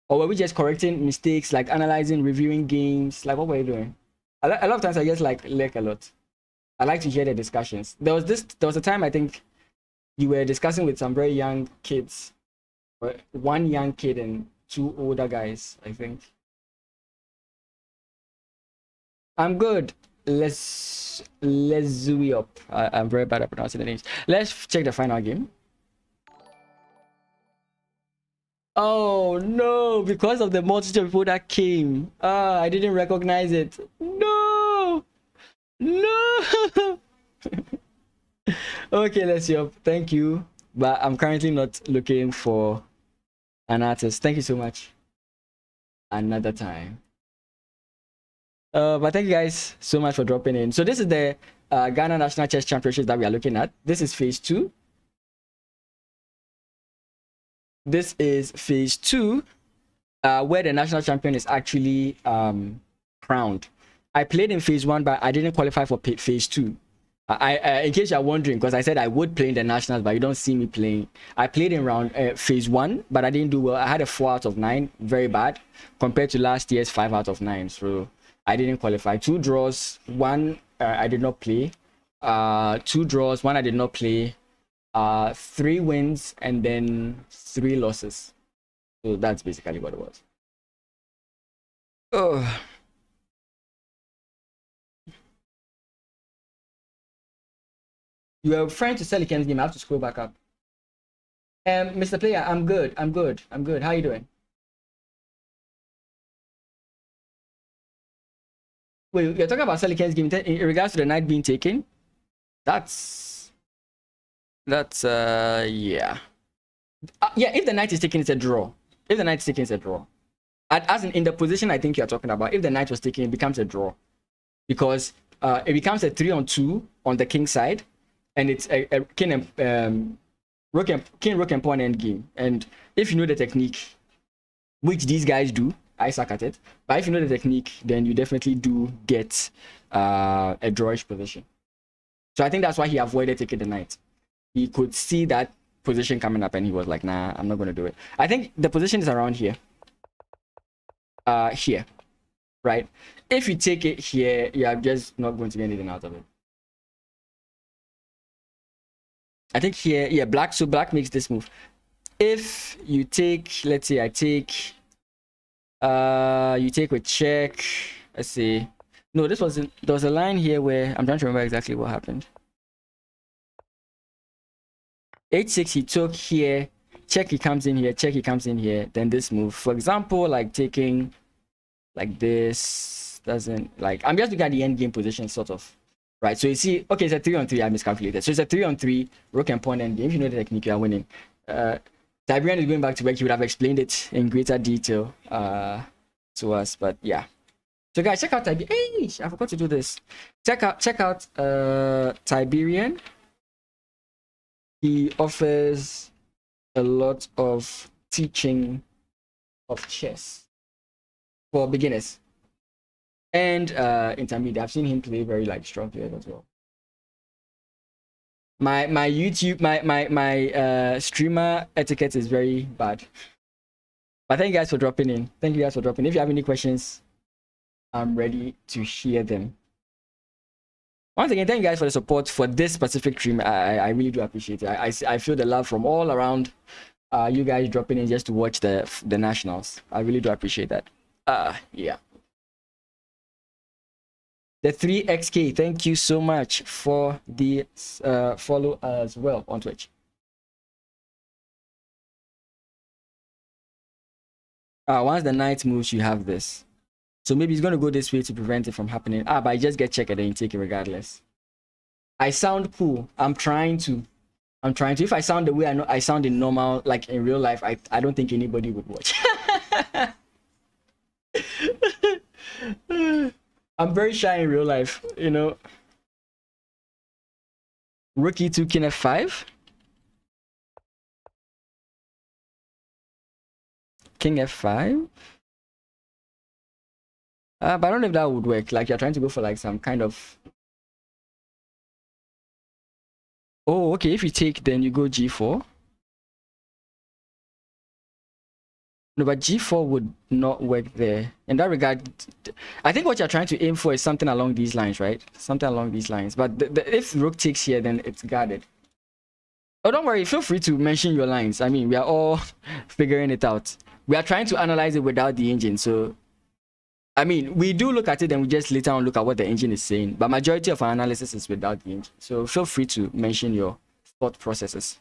or were we just correcting mistakes, like analyzing, reviewing games? Like, what were you doing? A lot of times I just like a lot. I like to hear the discussions. There was a time I think you were discussing with some very young kids, or one young kid and two older guys, I think. I'm good. Let's zoom up. I'm very bad at pronouncing the names. Let's check the final game. Oh no, because of the multitude of people that came. I didn't recognize it. No. No. Okay, let's see up. Thank you. But I'm currently not looking for an artist. Thank you so much. Another time. But thank you guys so much for dropping in. So this is the Ghana National Chess Championship that we are looking at. This is phase 2. This is phase 2, where the national champion is actually crowned. I played in phase 1, but I didn't qualify for phase 2. In case you're wondering, because I said I would play in the nationals, but you don't see me playing. I played in phase 1, but I didn't do well. I had a 4 out of 9, very bad, compared to last year's 5 out of 9. So I didn't qualify. 2 draws, 1 I did not play. 2 draws, 1 I did not play. 3 wins and then 3 losses. So that's basically what it was. Oh. You are referring to Seliken's game. I have to scroll back up. Mr. Player, I'm good. I'm good. How are you doing? Wait, you're talking about Seliken's game in regards to the knight being taken? That's yeah. Yeah, if the knight is taken, it's a draw. If the knight is taken, it's a draw. As in the position I think you're talking about, if the knight was taken, it becomes a draw. Because it becomes a 3-on-2 on the king side, and it's a king and rook and pawn end game. And if you know the technique, which these guys do, I suck at it. But if you know the technique, then you definitely do get a drawish position. So I think that's why he avoided taking the knight. He could see that position coming up and he was like, nah, I'm not going to do it. I think the position is around here. Here, right? If you take it here, you are just not going to get anything out of it. I think here, yeah, black. So black makes this move. If you take, let's say I take, you take with check. Let's see. No, there was a line here where I'm trying to remember exactly what happened. H6 he took here, check he comes in here, check he comes in here, then this move. For example, like taking like this doesn't, like, I'm just looking at the end game position sort of, right? So you see, okay, it's a 3-on-3, I miscalculated. So it's a 3-on-3, rook and pawn end game. If you know the technique, you are winning. Tiberian is going back to work. He would have explained it in greater detail to us, but yeah. So guys, check out Tiberian. Hey, I forgot to do this. Check out Tiberian. He offers a lot of teaching of chess for beginners and intermediate. I've seen him play very like strong players as well. My YouTube, my streamer etiquette is very bad. But thank you guys for dropping in. Thank you guys for dropping in. If you have any questions, I'm ready to hear them. Once again, thank you guys for the support for this specific stream. I really do appreciate it. I feel the love from all around. You guys dropping in just to watch the nationals. I really do appreciate that. Yeah. The 3XK, thank you so much for the follow as well on Twitch. Once the knight moves, you have this. So maybe he's going to go this way to prevent it from happening. But I just get checked and then you take it regardless. I sound cool. I'm trying to. If I sound the way I know I sound in normal, like in real life, I don't think anybody would watch. I'm very shy in real life, you know. Rook e2, king f5. King f5. But I don't know if that would work. Like you're trying to go for like some kind of. Oh, okay. If you take, then you go g4. No, but g4 would not work there. In that regard, I think what you're trying to aim for is something along these lines, right? Something along these lines. But if rook takes here, then it's guarded. Oh, don't worry. Feel free to mention your lines. I mean, we are all figuring it out. We are trying to analyze it without the engine. So, I mean, we do look at it and we just later on look at what the engine is saying. But majority of our analysis is without the engine. So feel free to mention your thought processes.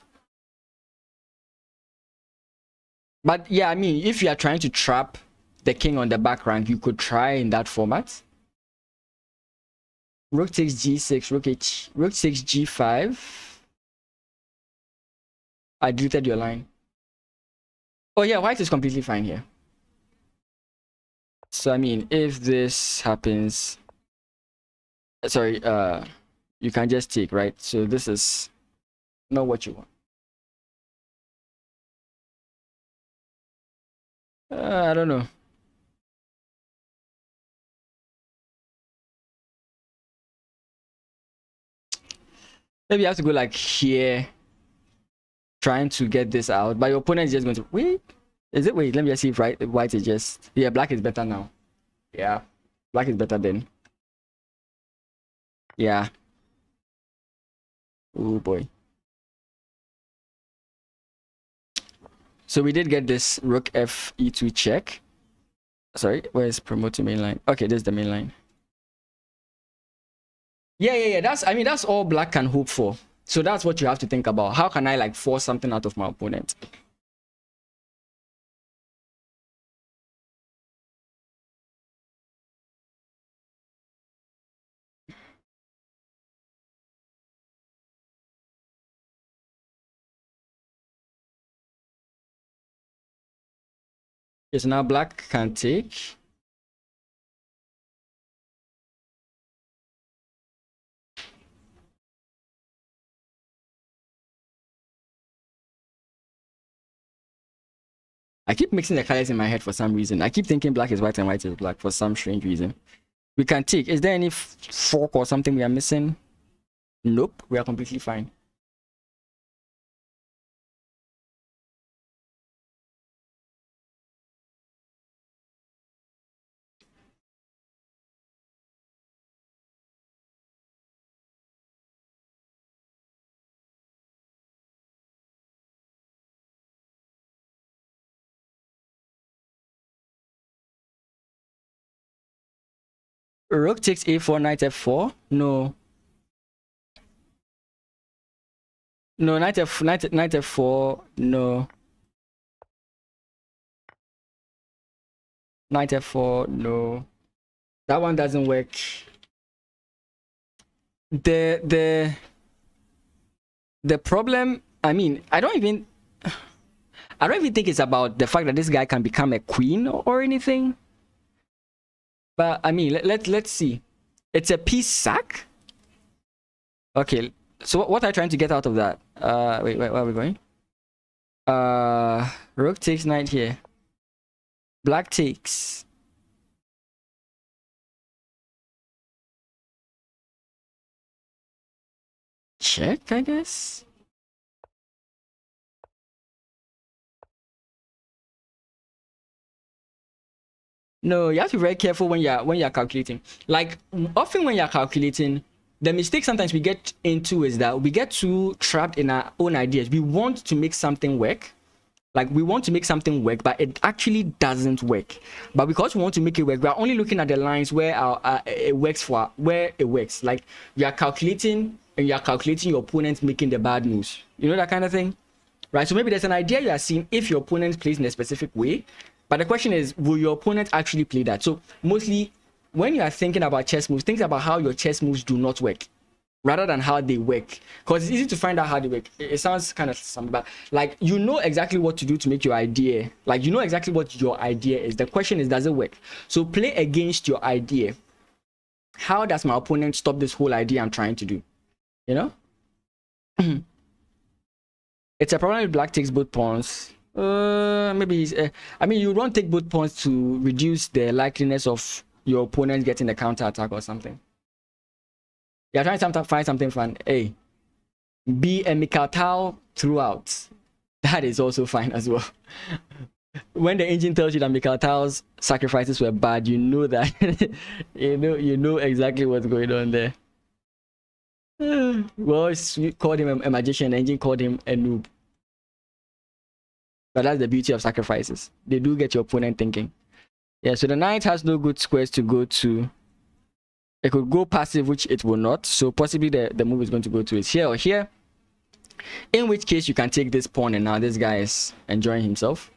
But yeah, I mean, if you are trying to trap the king on the back rank, you could try in that format. Rook takes g6, rook takes g5. I deleted your line. Oh yeah, white is completely fine here. So I mean, if this happens, sorry, you can just take, right? So this is not what you want. I don't know. Maybe you have to go like here, trying to get this out. But your opponent is just going to wait. Is it wait? Let me just see if white is just black is better now. Yeah, black is better then. Yeah. Oh boy. So we did get this rook f e2 check. Sorry, where's promote to main line? Okay, this is the main line. Yeah. That's all black can hope for. So that's what you have to think about. How can I like force something out of my opponent? Yes, now black can take. I keep mixing the colors in my head for some reason. I keep thinking black is white and white is black for some strange reason. We can take. Is there any fork or something we are missing? Nope, we are completely fine. Rook takes a4, knight f4. No. No, knight f4. No. Knight f4. No. That one doesn't work. The problem, I mean, I don't even think it's about the fact that this guy can become a queen or anything. But I mean, let's see. It's a piece sack. Okay, so what are you trying to get out of that? Wait, where are we going? Rook takes knight here. Black takes. Check, I guess. No, you have to be very careful when you're calculating. Like often when you're calculating, the mistake sometimes we get into is that we get too trapped in our own ideas. We want to make something work. Like we want to make something work, but it actually doesn't work. But because we want to make it work, we are only looking at the lines where it works for where it works. Like you are calculating and you are calculating your opponent making the bad moves. You know that kind of thing, right? So maybe there's an idea you are seeing if your opponent plays in a specific way. But the question is, will your opponent actually play that? So mostly when you are thinking about chess moves, think about how your chess moves do not work rather than how they work. Because it's easy to find out how they work. It sounds kind of something, but like you know exactly what to do to make your idea. Like you know exactly what your idea is. The question is, does it work? So play against your idea. How does my opponent stop this whole idea I'm trying to do? You know? It's a problem if black takes both pawns. Maybe I mean, you don't take both pawns to reduce the likeliness of your opponent getting a counter attack or something. You're trying to find something fun. Hey, be a Mikatao throughout. That is also fine as well. When the engine tells you that Mikhail Tal's sacrifices were bad, you know that you know exactly what's going on there. Well, we called him a magician. The engine called him a noob. But that's the beauty of sacrifices. They do get your opponent thinking. Yeah, so the knight has no good squares to go to. It could go passive, which it will not. So possibly the move is going to go to is here or here. In which case you can take this pawn, and now this guy is enjoying himself.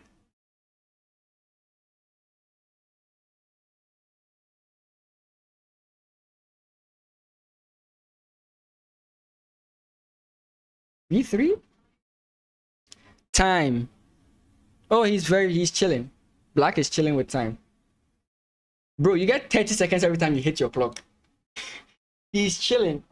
B3? Time. Oh, he's chilling. Black is chilling with time. Bro, you get 30 seconds every time you hit your clock. He's chilling.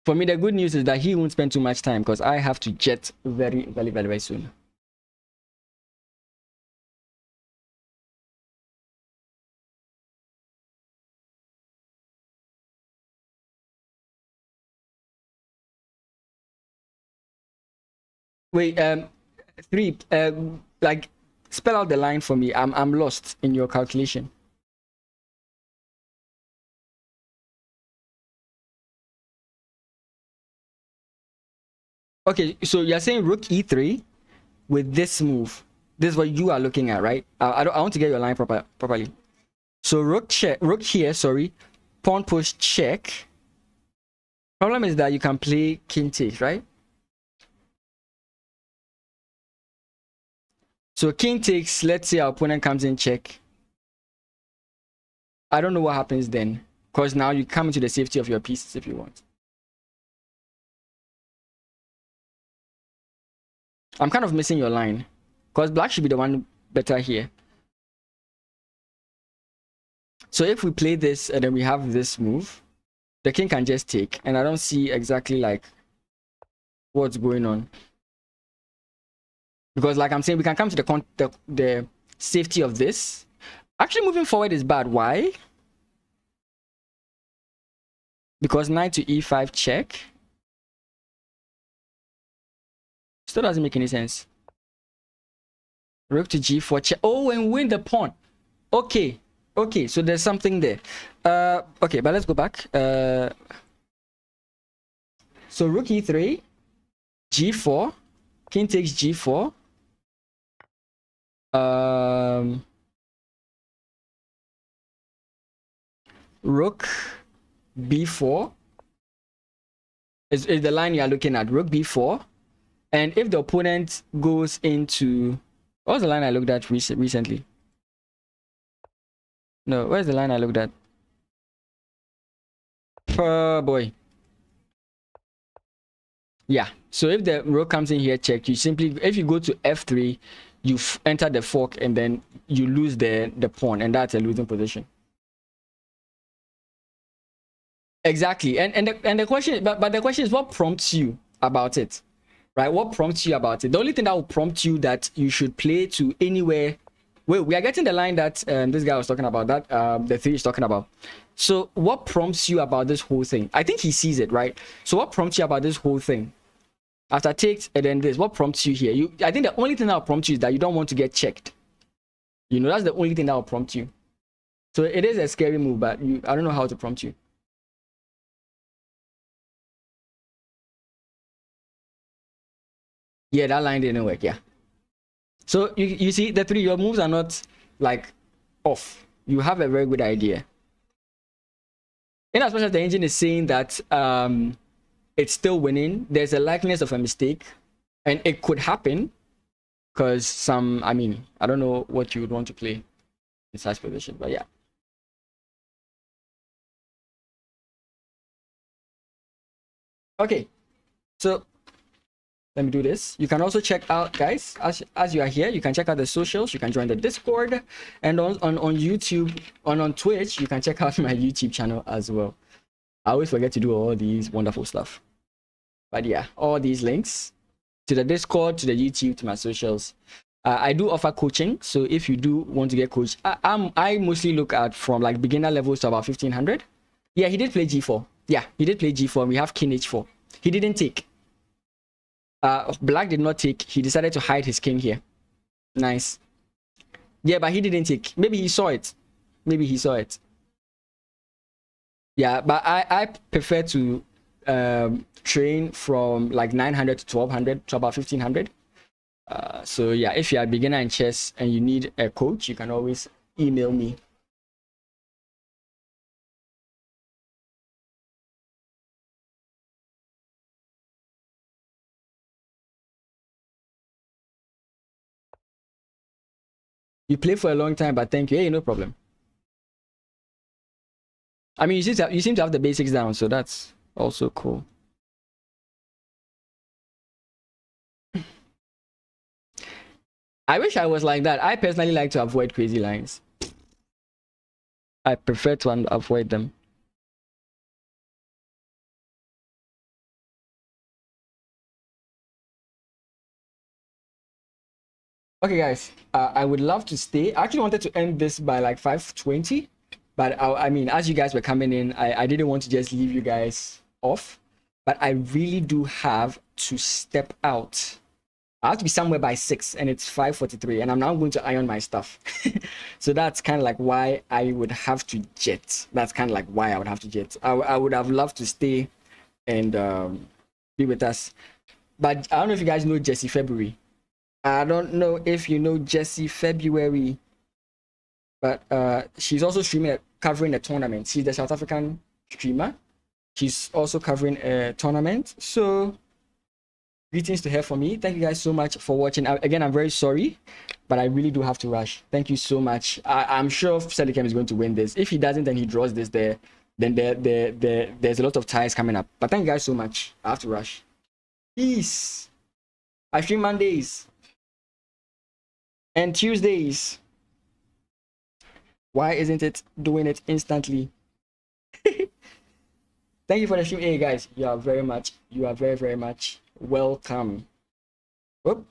For me, the good news is that he won't spend too much time because I have to jet very soon. Wait, three, like, spell out the line for me. I'm lost in your calculation. Okay, so you're saying rook e3 with this move. This is what you are looking at, right? I want to get your line properly. So rook here, sorry. Pawn push check. Problem is that you can play king takes, right? So king takes, let's say our opponent comes in check. I don't know what happens then, because now you come into the safety of your pieces if you want. I'm kind of missing your line, because black should be the one better here. So if we play this and then we have this move, the king can just take, and I don't see exactly like what's going on. Because like I'm saying, we can come to the safety of this. Actually, moving forward is bad. Why? Because knight to e5 check. Still doesn't make any sense. Rook to g4 check. Oh, and win the pawn. Okay. Okay, so there's something there. Okay, but let's go back. So rook e3, g4, king takes g4. Rook b4 is the line you are looking at. Rook b4, and if the opponent goes into, what was the line I looked at recently? No, where's the line I looked at? Oh boy. Yeah, so if the rook comes in here check, you simply, if you go to f3, you enter the fork and then you lose the pawn, and that's a losing position. Exactly. And the question, but the question is, what prompts you about it, right? What prompts you about it? The only thing that will prompt you that you should play to anywhere. Well, we are getting the line that this guy was talking about, that the three is talking about. So what prompts you about this whole thing? I think he sees it, right? So what prompts you about this whole thing? After takes and then this, what prompts you here? I think the only thing that will prompt you is that you don't want to get checked. You know, that's the only thing that will prompt you. So it is a scary move, but I don't know how to prompt you. Yeah, that line didn't work. Yeah. So you see, the three, your moves are not like off. You have a very good idea. In as much as the engine is saying that it's still winning, there's a likeliness of a mistake, and it could happen because I mean, I don't know what you would want to play in such position, but yeah. Okay, so let me do this. You can also check out, guys, as you are here, you can check out the socials. You can join the Discord, and on YouTube, on Twitch, you can check out my YouTube channel as well. I always forget to do all these wonderful stuff, but yeah, all these links to the Discord, to the YouTube, to my socials. I do offer coaching, so if you do want to get coached, I mostly look at from like beginner levels to about 1500. Yeah, he did play g4. Yeah, he did play g4. We have king h4. He didn't take. Black did not take. He decided to hide his king here. Nice. Yeah, but he didn't take. Maybe he saw it. Maybe he saw it. Yeah, but I prefer to train from like 900 to 1200 to about 1500. So yeah, if you're a beginner in chess and you need a coach, you can always email me. You play for a long time, but thank you. Hey, no problem. I mean, you seem to have the basics down, so that's also cool. I wish I was like that. I personally like to avoid crazy lines. I prefer to avoid them. Okay, guys, I would love to stay. I actually wanted to end this by like 5:20, but I mean, as you guys were coming in, I didn't want to just leave you guys off, but I really do have to step out. I have to be somewhere by 6, and it's 5:43, and I'm now going to iron my stuff. So that's kind of like why I would have to jet. That's kind of like why I would have to jet. I would have loved to stay and be with us, but I don't know if you guys know Jesse February. I don't know if you know Jessie February, but she's also streaming covering a tournament. She's the South African streamer. She's also covering a tournament. So greetings to her for me. Thank you guys so much for watching. Again, I'm very sorry, but I really do have to rush. Thank you so much. I'm sure Selikem is going to win this. If he doesn't, then he draws this there. Then there's a lot of ties coming up. But thank you guys so much. I have to rush. Peace. I stream Mondays and Tuesdays. Why isn't it doing it instantly? Thank you for the stream. Hey guys, you are very much welcome. Whoop.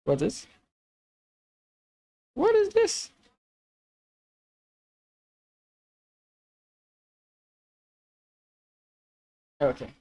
What's this? What is this? Okay.